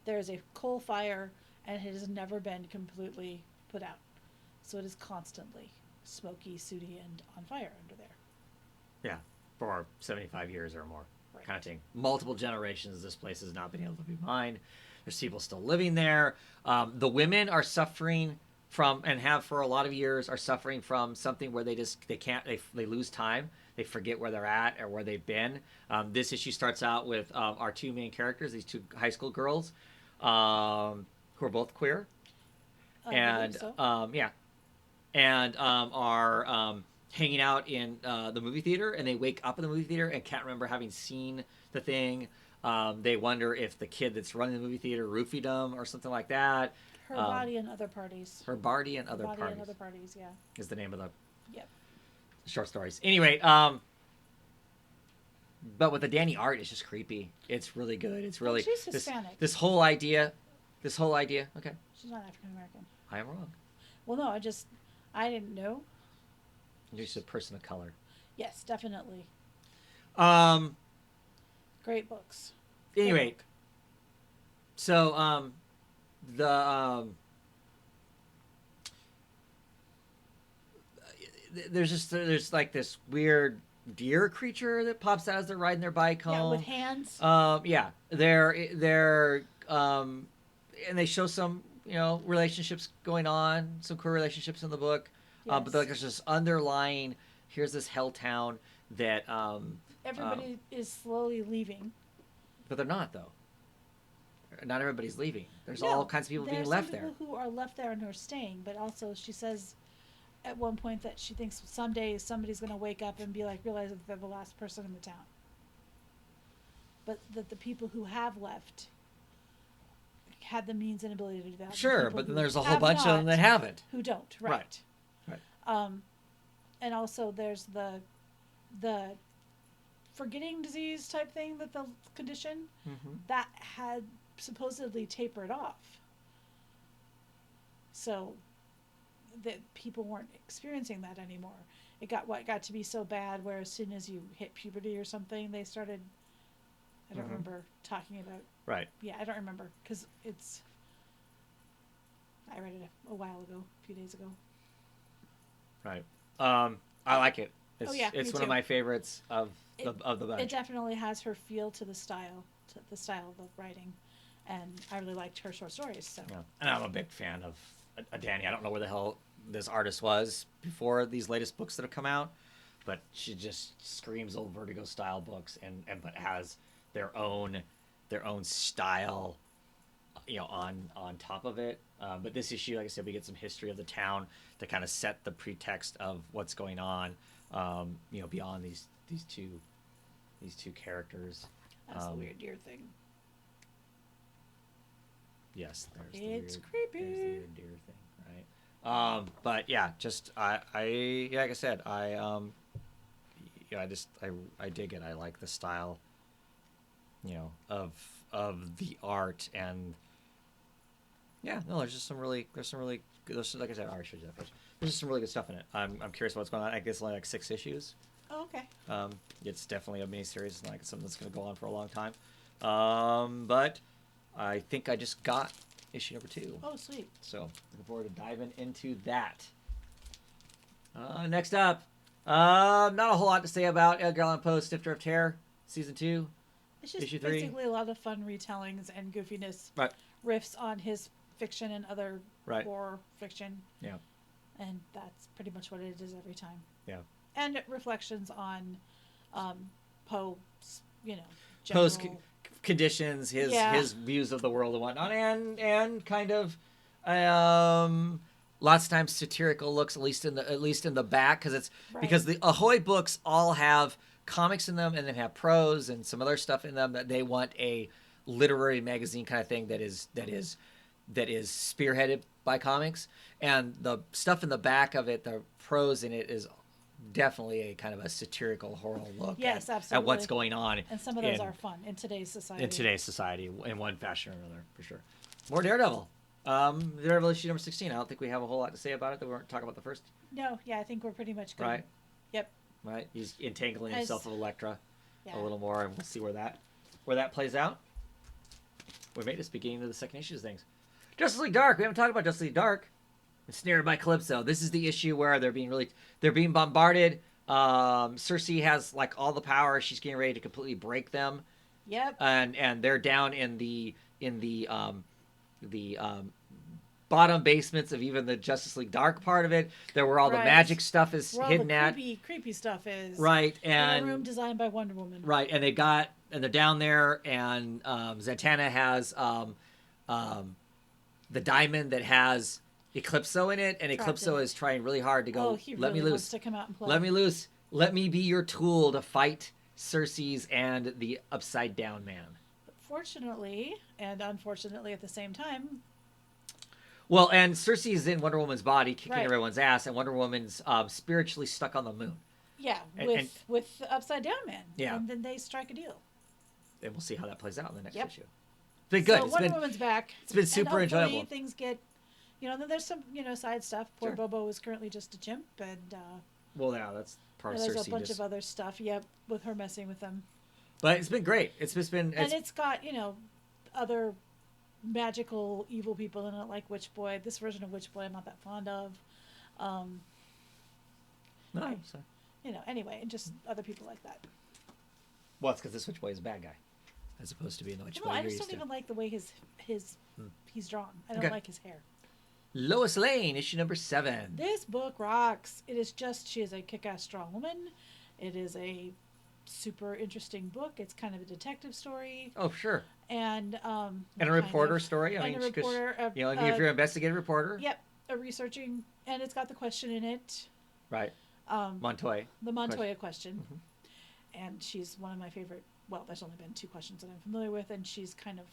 There is a coal fire, and it has never been completely put out. So it is constantly smoky, sooty, and on fire under there. yeah, for 75 years or more, Right. kind of thing. Multiple generations, this place has not been able to be mined. There's people still living there. The women are suffering from, and have for a lot of years, are suffering from something where they can't they lose time. They forget where they're at or where they've been. This issue starts out with our two main characters, these two high school girls, who are both queer, I believe and so. yeah, and are hanging out in the movie theater, and they wake up in the movie theater and can't remember having seen the thing. They wonder if the kid that's running the movie theater roofied them or something like that. Her body and other parties. Her Barty and Her Other body Parties and other parties. Yeah. is the name of the Yep. short stories. Anyway, but with the Danny art, it's just creepy. It's really good. It's really she's this Hispanic. this whole idea. Okay, She's not African American. I am wrong. Well, no, I didn't know. You're just a person of color. Yes, definitely. Um. Great books. Anyway, book. so the there's like this weird deer creature that pops out as they're riding their bike home. Yeah, with hands. Yeah, they're and they show some relationships going on, some queer relationships in the book. Yes. But like there's this underlying, here's this hell town that Everybody is slowly leaving. but they're not though. Not everybody's leaving. There's No, all kinds of people being left there. there. Some people who are left there and who are staying, but also she says at one point that she thinks someday somebody's going to wake up and be like, realize that they're the last person in the town. But that the people who have left had the means and ability to do that. Sure, but then there's a whole bunch of them that haven't. Who don't, right. Right. And also there's the forgetting disease type thing, that the condition Mm-hmm. that had supposedly tapered off. So that people weren't experiencing that anymore. It got to be so bad where as soon as you hit puberty or something, they started. I don't remember talking about. Right. Yeah, I don't remember because I read it a while ago, a few days ago. Right. I like it. It's, Oh, yeah, it's me one too. of my favorites of the It bunch. definitely has her feel to the style of the writing, and I really liked her short stories. So Yeah. And I'm a big fan of Danny. I don't know where the hell this artist was before these latest books that have come out, but she just screams old Vertigo style books, and but has their own style, on top of it. But this issue, like I said, we get some history of the town to kind of set the pretext of what's going on, beyond these two characters. that's the weird deer thing. Yes, It's There's creepy. the weird deer thing, right? But yeah, just yeah, like I said, I dig it. I like the style, of the art, and yeah, no, there's some really there's like I said, I already showed you that page. There's just some really good stuff in it. I'm curious what's going on. I guess only like 6 issues. Oh, okay. It's definitely a miniseries. It's like something that's going to go on for a long time. But I think I just got issue number 2. Oh, sweet. So looking forward to diving into that. Next up, not a whole lot to say about Edgar Allan Poe's Snifter of Terror, Season 2. It's just Issue 3. basically a lot of fun retellings and goofiness, Right. riffs on his fiction and other Right. horror fiction. Yeah. And that's pretty much what it is every time. Yeah. And reflections on Poe's, Poe's general... conditions, his views of the world and whatnot, and kind of lots of times satirical looks, at least in the back, because it's because the Ahoy books all have comics in them and then have prose and some other stuff in them that they want a literary magazine kind of thing that is spearheaded by comics, and the stuff in the back of it, the prose in it, is definitely a kind of a satirical horror look at what's going on. And some of those are fun in today's society. In one fashion or another, for sure. More Daredevil. Daredevil issue number 16. I don't think we have a whole lot to say about it that we weren't talking about the first. No, yeah, I think we're pretty much good. Right. Yep. Right. He's entangling himself with Elektra a little more, and we'll see where that plays out. We made this beginning of the second issue of things. Justice League Dark. We haven't talked about Justice League Dark. Ensnared by Calypso. This is the issue where they're being bombarded. Cersei has like all the power. She's getting ready to completely break them. Yep. And they're down in the bottom basements of even the Justice League Dark part of it. There where all the magic stuff is hidden at. Creepy stuff is. Right. And in a room designed by Wonder Woman. Right. And they're down there, and Zatanna has the diamond that has Eclipso in it, and Eclipso is trying really hard to go, oh, he let really me loose. Wants to come out and play. Let me loose. Let me be your tool to fight Cersei's and the Upside Down Man. But fortunately, and unfortunately at the same time... Well, and Cersei's in Wonder Woman's body, kicking everyone's ass, and Wonder Woman's spiritually stuck on the moon. Yeah, with the Upside Down Man. Yeah. And then they strike a deal. And we'll see how that plays out in the next issue. It's been So good. Wonder Woman's back. It's been super and enjoyable. Things get... then there's some, side stuff. Poor Bobo is currently just a chimp, and... well, yeah, that's part of Cersei. There's a bunch of other stuff, with her messing with them. But it's been great. It's just been... And it's got, other magical evil people in it, like Witch Boy. This version of Witch Boy I'm not that fond of. Anyway, and just other people like that. Well, it's because this Witch Boy is a bad guy, as opposed to being the Witch Boy. I just don't even like the way he's drawn. I don't like his hair. Lois Lane, issue number 7. This book rocks. She is a kick-ass strong woman. It is a super interesting book. It's kind of a detective story. Oh, sure. And a reporter story. I mean, a reporter. If you're an investigative reporter. Yep, a researching, and it's got the question in it. Right. Montoya. The Montoya question. Mm-hmm. And she's one of my favorite. Well, there's only been 2 questions that I'm familiar with, and she's kind of.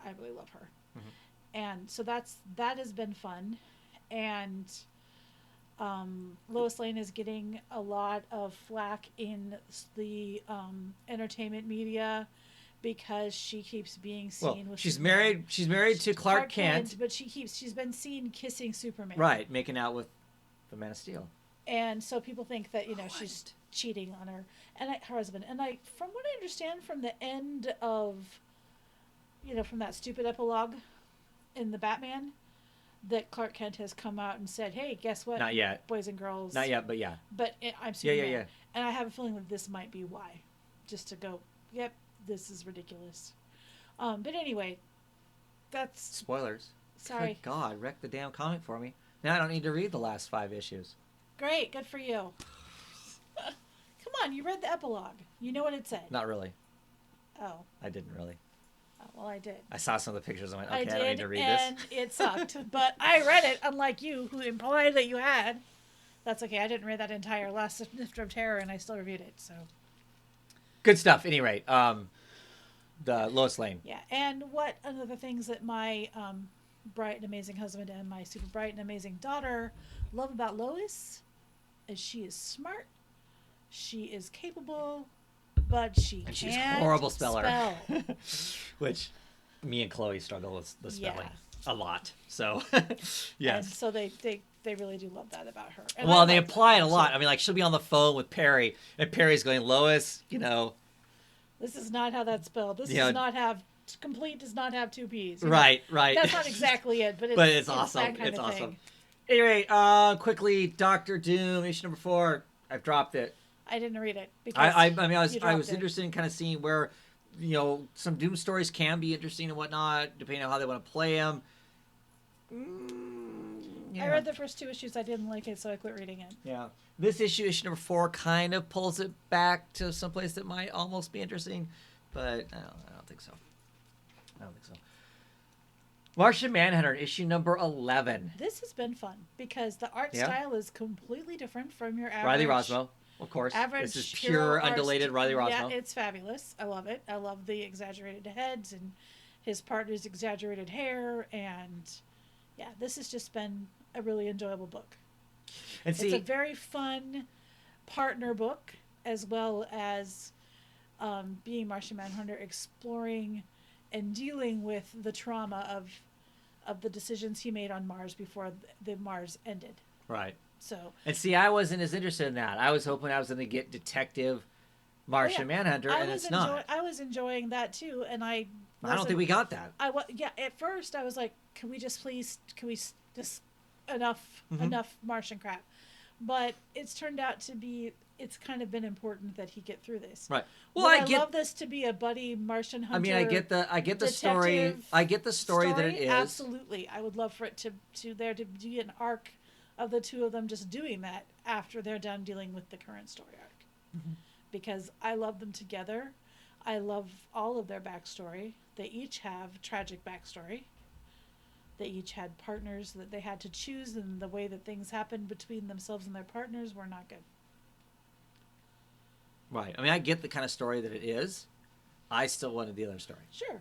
I really love her. Mm-hmm. And so that has been fun, and Lois Lane is getting a lot of flack in the entertainment media because she keeps being seen with. She's married to Clark Kent, but she's been seen kissing Superman. Right, making out with the Man of Steel. And so people think that she's cheating on her husband. And from what I understand from the end of, from that stupid epilogue in the Batman, that Clark Kent has come out and said, hey, guess what? Not yet. Boys and girls. Not yet, but yeah. But I'm Superman. Yeah. And I have a feeling that this might be why. Just to go, yep, this is ridiculous. But anyway, that's... Spoilers. Sorry. Good God, wreck the damn comic for me. Now I don't need to read the last 5 issues. Great, good for you. Come on, you read the epilogue. You know what it said. Not really. Oh. I didn't really. Well, I did. I saw some of the pictures and went, okay, I don't need to read and this. It sucked. But I read it, unlike you, who implied that you had. That's okay. I didn't read that entire last Snifter of Terror, and I still reviewed it. So good stuff. At any rate, the Lois Lane. Yeah, and one of the things that my bright and amazing husband and my super bright and amazing daughter love about Lois is she is smart, she is capable, but she's a horrible speller. Which me and Chloe struggle with the spelling. a lot. So, And yes. so they really do love that about her. And Well, I they love apply it that a lot. too. I mean, like she'll be on the phone with Perry, and Perry's going, Lois, This is not how that's spelled. This you does know, not have complete. Does not have two P's. right, right. That's not exactly it, but But it's it's awesome. that kind It's of awesome. thing. Anyway, quickly, Doctor Doom, issue number 4. I've dropped it. I didn't read it because I mean, you I dropped was it. interested in kind of seeing where, some Doom stories can be interesting and whatnot, depending on how they want to play them. I read the first 2 issues. I didn't like it, so I quit reading it. Yeah. This issue number 4, kind of pulls it back to someplace that might almost be interesting, but I don't think so. I don't think so. Martian Manhunter, issue number 11. This has been fun because the art Yeah. style is completely different from your average. Riley Rosmo, of course. Average This is hero pure, art undulated Riley Rosmo. Yeah, it's fabulous. I love it. I love the exaggerated heads and his partner's exaggerated hair, and yeah, this has just been a really enjoyable book. And see, It's a very fun partner book, as well as being Martian Manhunter, exploring and dealing with the trauma of the decisions he made on Mars before the Mars ended. right. So And see, I wasn't as interested in that. I was hoping I was going to get Detective Martian Manhunter, and it's not. I was enjoying that too, and I don't think we got that. Yeah, at first I was like, can we just just enough Mhm. enough Martian crap, but it's turned out to be. It's kind of been important that he get through this. Right. Well, Would I get. love this to be a buddy Martian hunter. I mean, I get the story. detective I get the story that it is. Absolutely, I would love for it to there to be an arc of the two of them just doing that after they're done dealing with the current story arc. Mm-hmm. Because I love them together. I love all of their backstory. They each have tragic backstory. They each had partners that they had to choose, and the way that things happened between themselves and their partners were not good. Right. I mean, I get the kind of story that it is. I still wanted the other story. Sure.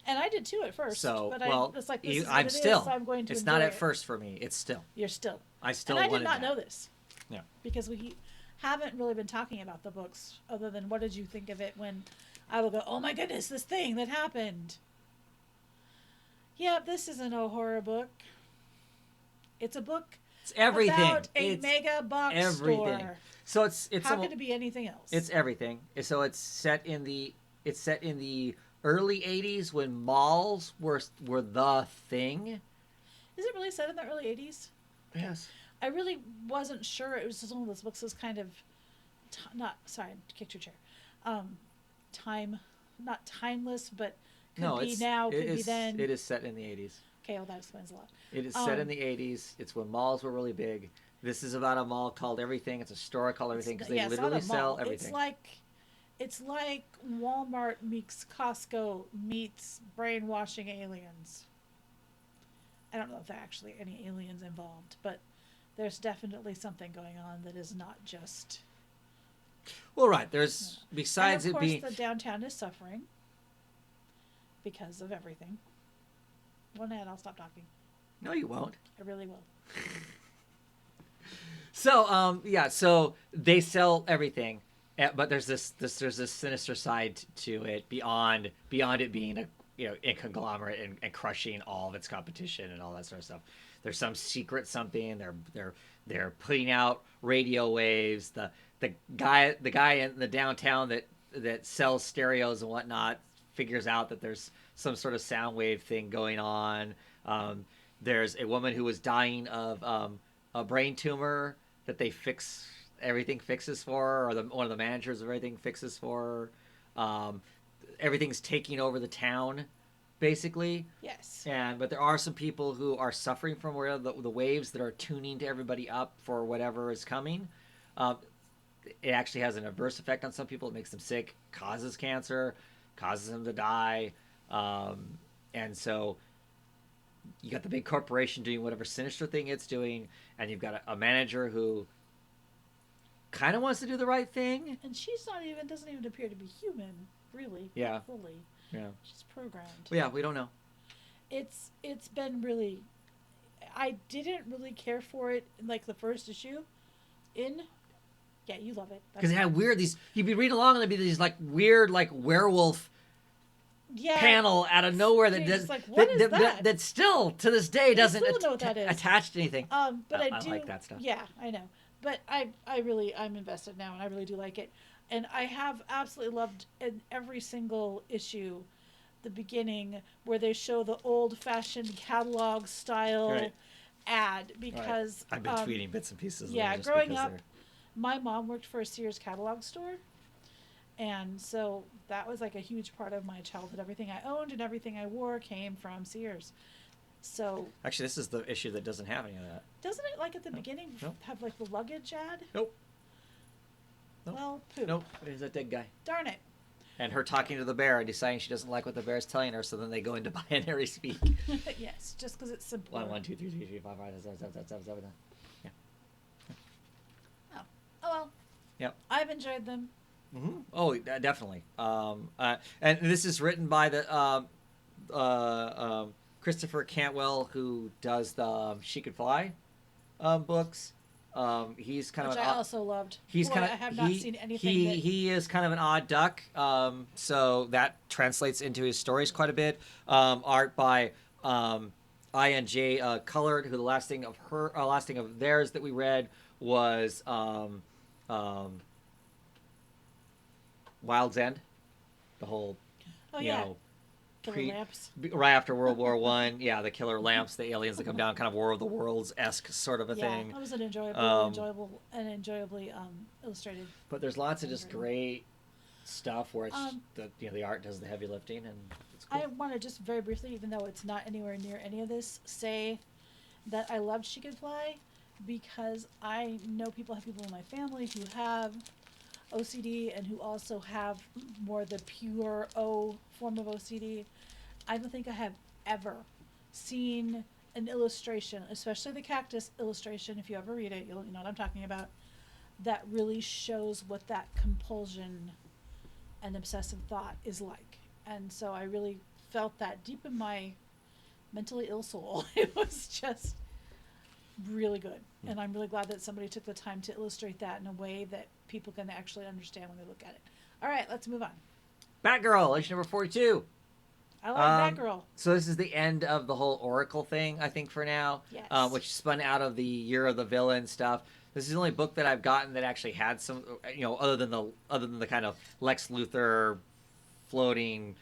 And I did too at first. So, but well, it's like, this is what I'm it still. is, so I'm going to it's enjoy not at it. first for me. It's still. You're still. I still And I wanted did not that. know this. Yeah. Because we haven't really been talking about the books other than what did you think of it when I will go, oh my goodness, this thing that happened. Yeah, this isn't a horror book. It's a book It's everything. about a it's mega box everything. store. So it's How could it be anything else? It's everything. So it's set in the early '80s when malls were the thing. Is it really set in the early 80s? Yes. I really wasn't sure. It was just one of those books that's kind of sorry, I kicked your chair. Not timeless, but could be now, could be then. It is set in the '80s. Okay, well that explains a lot. It is set in the '80s. It's when malls were really big. This is about a mall called Everything. It's a store called Everything because they literally sell everything. It's like Walmart meets Costco meets brainwashing aliens. I don't know if there are actually any aliens involved, but there's definitely something going on that is not just. Well, right. There's besides and of it course, being the downtown is suffering because of everything. One minute, I'll stop talking. no, you won't. I really will. So so they sell everything, but there's this sinister side to it beyond it being a conglomerate and crushing all of its competition and all that sort of stuff. There's some secret something. They're putting out radio waves. The guy in the downtown that sells stereos and whatnot figures out that there's some sort of sound wave thing going on. There's a woman who was dying of a brain tumor that everything fixes for her, or one of the managers of everything fixes for her. Everything's taking over the town, basically. Yes. But there are some people who are suffering from where the waves that are tuning to everybody up for whatever is coming. It actually has an adverse effect on some people. It makes them sick, causes cancer, causes them to die. And so you got the big corporation doing whatever sinister thing it's doing, and you've got a manager who kind of wants to do the right thing. And she's doesn't even appear to be human, really. Yeah. Fully. Yeah. She's programmed. Well, yeah, we don't know. It's been really. I didn't really care for it in like the first issue. Yeah, you love it. Because it had weird you'd be reading along and there'd be these like weird like werewolf Yeah. panel out of nowhere that You're does just like, what is that? that still to this day doesn't still don't know what that is. attach to anything. But I do like that stuff. Yeah, I know. But I'm invested now, and I really do like it. And I have absolutely loved in every single issue the beginning where they show the old fashioned catalog style Right. ad because I've been tweeting bits and pieces. Of yeah, them just growing because up, my mom worked for a Sears catalog store, and so that was like a huge part of my childhood. Everything I owned and everything I wore came from Sears. So actually, this is the issue that doesn't have any of that. doesn't it, like at the beginning, Nope. have like the luggage ad? Nope. Nope. Well, poop. Nope. There's that dead guy. Darn it. And her talking to the bear and deciding she doesn't like what the bear is telling her, so then they go into binary speak. Yes, just because it's simple. 1, 1, 2, 3, 3, 5, 5, 6, 7, 7, 7. Yeah. Oh well. Yep. I've enjoyed them. Mm-hmm. Oh, definitely. And this is written by the Christopher Cantwell, who does the She Could Fly books. He's kind Which of I also loved. he's Boy, kind of I have not seen anything. he is kind of an odd duck. So that translates into his stories quite a bit. Art by INJ Colored, who the last thing of theirs that we read was Wild's End, the whole Killer lamps. right after World War One. Yeah, the killer lamps, the aliens that come down, kind of War of the Worlds esque sort of a thing. Yeah, that was an enjoyably illustrated. But there's lots of just great stuff where it's the art does the heavy lifting, and it's cool. I want to just very briefly, even though it's not anywhere near any of this, say that I loved She Could Fly because I know have people in my family who have OCD and who also have more the pure O form of OCD. I don't think I have ever seen an illustration, especially the cactus illustration, if you ever read it, you'll know what I'm talking about, that really shows what that compulsion and obsessive thought is like. And so I really felt that deep in my mentally ill soul. It was just really good. And I'm really glad that somebody took the time to illustrate that in a way that people can actually understand when they look at it. All right, let's move on. Batgirl, issue number 42. I like Batgirl. So this is the end of the whole Oracle thing, I think, for now. Yes. Which spun out of the Year of the Villain stuff. This is the only book that I've gotten that actually had some, other than the kind of Lex Luthor floating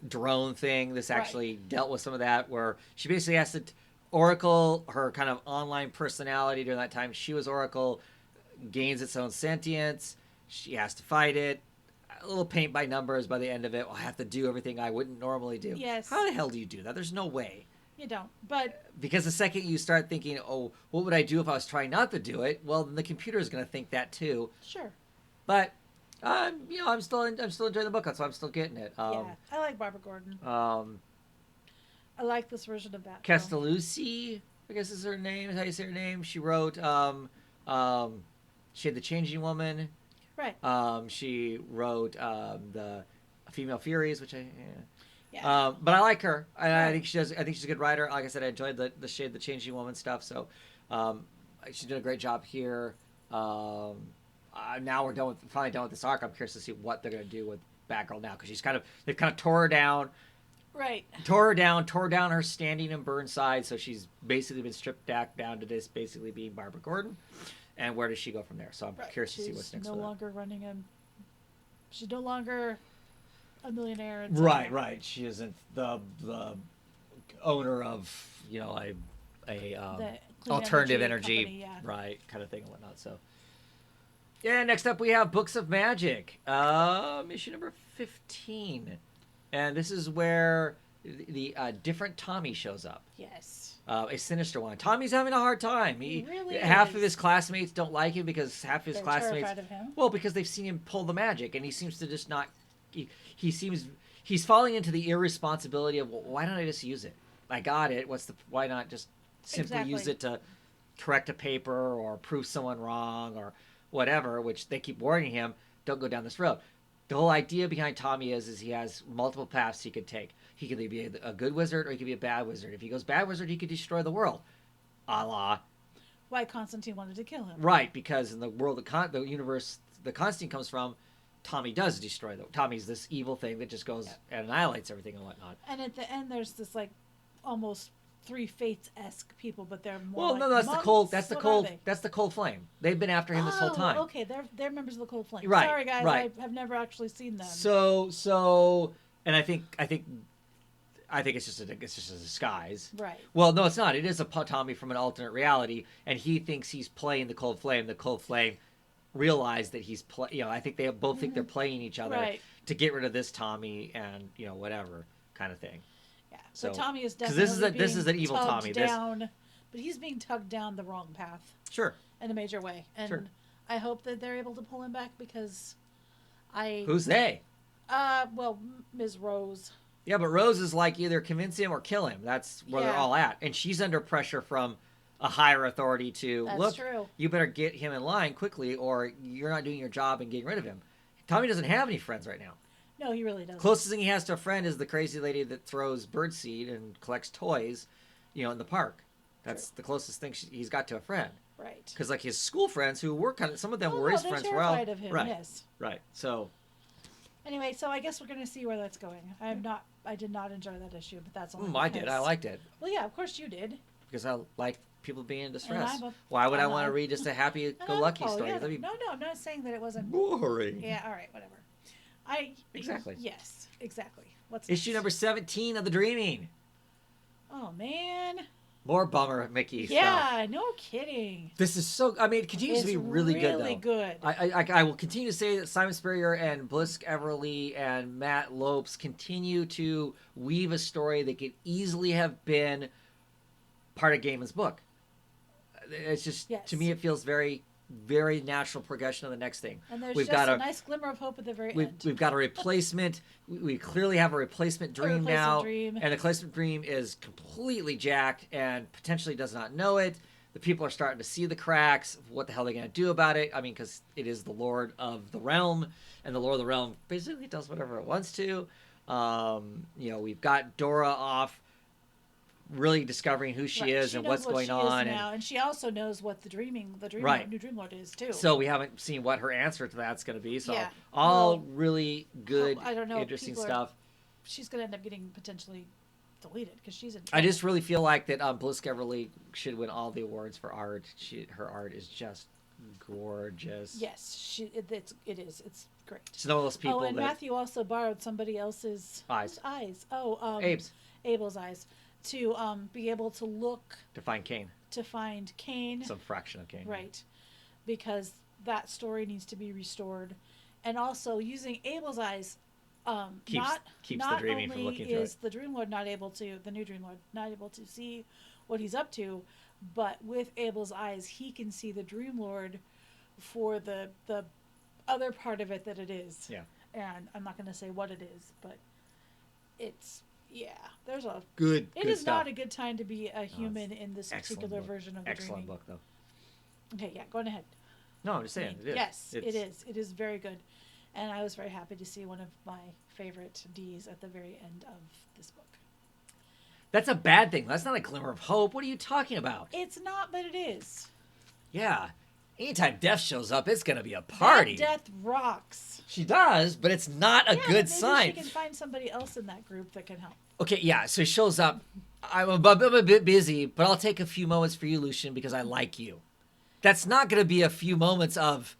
drone thing. This actually dealt with some of that, where she basically has to Oracle, her kind of online personality during that time. She was Oracle, gains its own sentience. She has to fight it. A little paint by numbers by the end of it. Well, I have to do everything I wouldn't normally do. Yes. How the hell do you do that? There's no way. You don't. But because the second you start thinking, oh, what would I do if I was trying not to do it? Well, then the computer is going to think that too. Sure. But I'm still enjoying the book, so I'm still getting it. Yeah, I like Barbara Gordon. I like this version of Batgirl. Castellucci, I guess is her name. Is how you say her name. She wrote. She had The Changing Woman. Right. She wrote the Female Furies, which Yeah. but I like her. I think she does. I think she's a good writer. Like I said, I enjoyed the Changing Woman stuff. So she did a great job here. Now we're finally done with this arc. I'm curious to see what they're going to do with Batgirl now, because they've kind of tore her down. Right. Tore down her standing in Burnside, so she's basically been stripped back down to this basically being Barbara Gordon. And where does she go from there? So I'm curious to see what's next. She's no longer a millionaire. Right. She isn't the owner of a alternative energy company, right, kind of thing and whatnot. So yeah, next up we have Books of Magic, issue number 15, and this is where the different Tommy shows up. Yes. A sinister one. Tommy's having a hard time. He really half is. of his classmates don't like him because half of his classmates, terrified of him. well, because they've seen him pull the magic, and he seems to just not. He's falling into the irresponsibility of, well, why don't I just use it? I got it. Why not just simply use it to correct a paper or prove someone wrong or whatever? Which they keep warning him, don't go down this road. The whole idea behind Tommy is he has multiple paths he could take. He could either be a good wizard or he could be a bad wizard. If he goes bad wizard, he could destroy the world, a la why Constantine wanted to kill him. Right, because in the world, the universe, the Constantine comes from, Tommy does destroy them. Tommy's this evil thing that just goes and annihilates everything and whatnot. And at the end, there's this like almost Three Fates-esque people, but they're more. Well, like no, that's monks? the cold. That's the What cold. are they? That's the cold flame. They've been after him this whole time. Okay, they're members of the Cold Flame. Right, Sorry, guys, right. I have never actually seen them. So, and I think it's just a disguise. Right. Well, no, it's not. It is a Tommy from an alternate reality, and he thinks he's playing the Cold Flame. The Cold Flame realize that he's I think they both think they're playing each other Right. to get rid of this Tommy and whatever kind of thing. Yeah. So But Tommy is 'cause definitely this is an evil tugged Tommy. down, but he's being tugged down the wrong path Sure. in a major way, and Sure. I hope that they're able to pull him back because Who's they? well, Ms. Rose. Yeah, but Rose is like either convince him or kill him. That's where they're Yeah. all at, and she's under pressure from a higher authority to That's look. true. You better get him in line quickly, or you're not doing your job in getting rid of him. Tommy doesn't have any friends right now. No, he really doesn't. Closest thing he has to a friend is the crazy lady that throws birdseed and collects toys, in the park. That's the closest thing he's got to a friend. Right. Because like his school friends, who were some of them Oh, were no, his they're friends for a while. terrified of him. Right. Yes. Right. So. Anyway, so I guess we're gonna see where that's going. I did not enjoy that issue, but that's all. I did. I liked it Well, yeah, of course you did. because I like people being in distress. I'm a- Why would I I'm want to a- read just a happy-go-lucky Oh, story? yeah. That'd be No, I'm not saying that it wasn't. boring. Yeah. All right. Whatever. Exactly. Yes. Exactly. What's Issue next? number 17 of The Dreaming. Oh man. More bummer Mickey stuff. Yeah. No kidding. This is so. I mean, it continues to be really good, though. Really good. I will continue to say that Simon Spurrier and Blisk Everly and Matt Lopes continue to weave a story that could easily have been part of Gaiman's book. It's just, Yes. to me, it feels very, very natural progression of the next thing. And there's We've just got a nice glimmer of hope at the very end. We've got a replacement. we clearly have a replacement dream now. Dream. And the replacement dream is completely jacked and potentially does not know it. The people are starting to see the cracks of what the hell they're going to do about it. I mean, because it is the Lord of the Realm, and the Lord of the Realm basically does whatever it wants to. We've got Dora off really discovering who she Right. is She and knows what's what going she on. is now, and she also knows what the Right. new Dream Lord is too. So we haven't seen what her answer to that's going to be. So Yeah. all Well, really good, I don't know, interesting people are- stuff. she's going to end up getting potentially deleted because she's in. I trouble. just really feel like that Blisk Everly should win all the awards for art. Her art is just gorgeous. Yes, it is. It's great. She's one of those people Oh, and that Matthew also borrowed somebody else's Eyes. whose eyes. Oh, Abe's Abel's eyes to be able to look to find Kane, to find Cain. some fraction of Kane. Right, because that story needs to be restored, and also using Abel's eyes. Keeps not the dreaming only from looking through is it. the Dream Lord not able to, the new Dream Lord not able to see what he's up to, but with Abel's eyes, he can see the Dream Lord for the other part of it that it is. Yeah. And I'm not going to say what it is, but it's there's a. Good. It good is stuff. not a good time to be a human in this Excellent particular book. version of the Excellent Dreaming. book, though. Okay, yeah, go on ahead. No, I'm just saying. It is. Yes, It's- it is. It is very good. And I was very happy to see one of my favorite Ds at the very end of this book. That's a bad thing. That's not a glimmer of hope. What are you talking about? It's not, but it is. Yeah. Anytime Death shows up, it's going to be a party. That Death rocks. She does, but it's not a Yeah, good maybe sign. She can find somebody else in that group that can help. Okay, yeah, so he shows up. I'm a bit busy, but I'll take a few moments for you, Lucian, because I like you. That's not going to be a few moments of,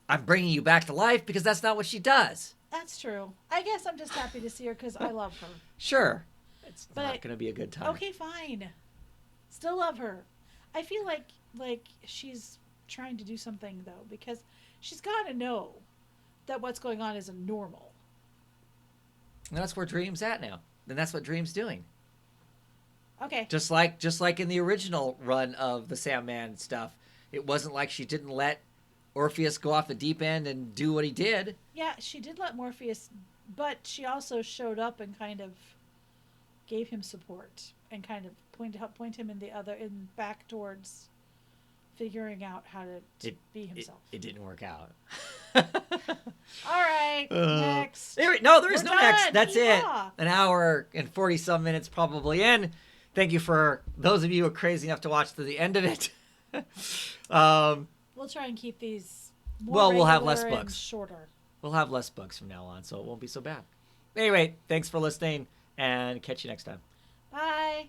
I'm bringing you back to life, because that's not what she does. That's true. I guess I'm just happy to see her because I love her. Sure. It's But not going to be a good time. Okay, fine. Still love her. I feel like she's trying to do something though, because she's got to know that what's going on isn't normal. And that's where Dream's at now. And that's what Dream's doing. Okay. Just like in the original run of the Sandman stuff, it wasn't like she didn't let Orpheus go off the deep end and do what he did. Yeah, she did let Morpheus, but she also showed up and kind of gave him support and kind of helped point him back towards figuring out how to be himself. It didn't work out. All right, next. There is We're no next. done. That's Yeehaw. it. An hour and 40-some minutes probably in. Thank you for those of you who are crazy enough to watch to the end of it. We'll try and keep these more Well, we'll have less regular and books. shorter. We'll have less bugs from now on, so it won't be so bad. Anyway, thanks for listening, and catch you next time. Bye.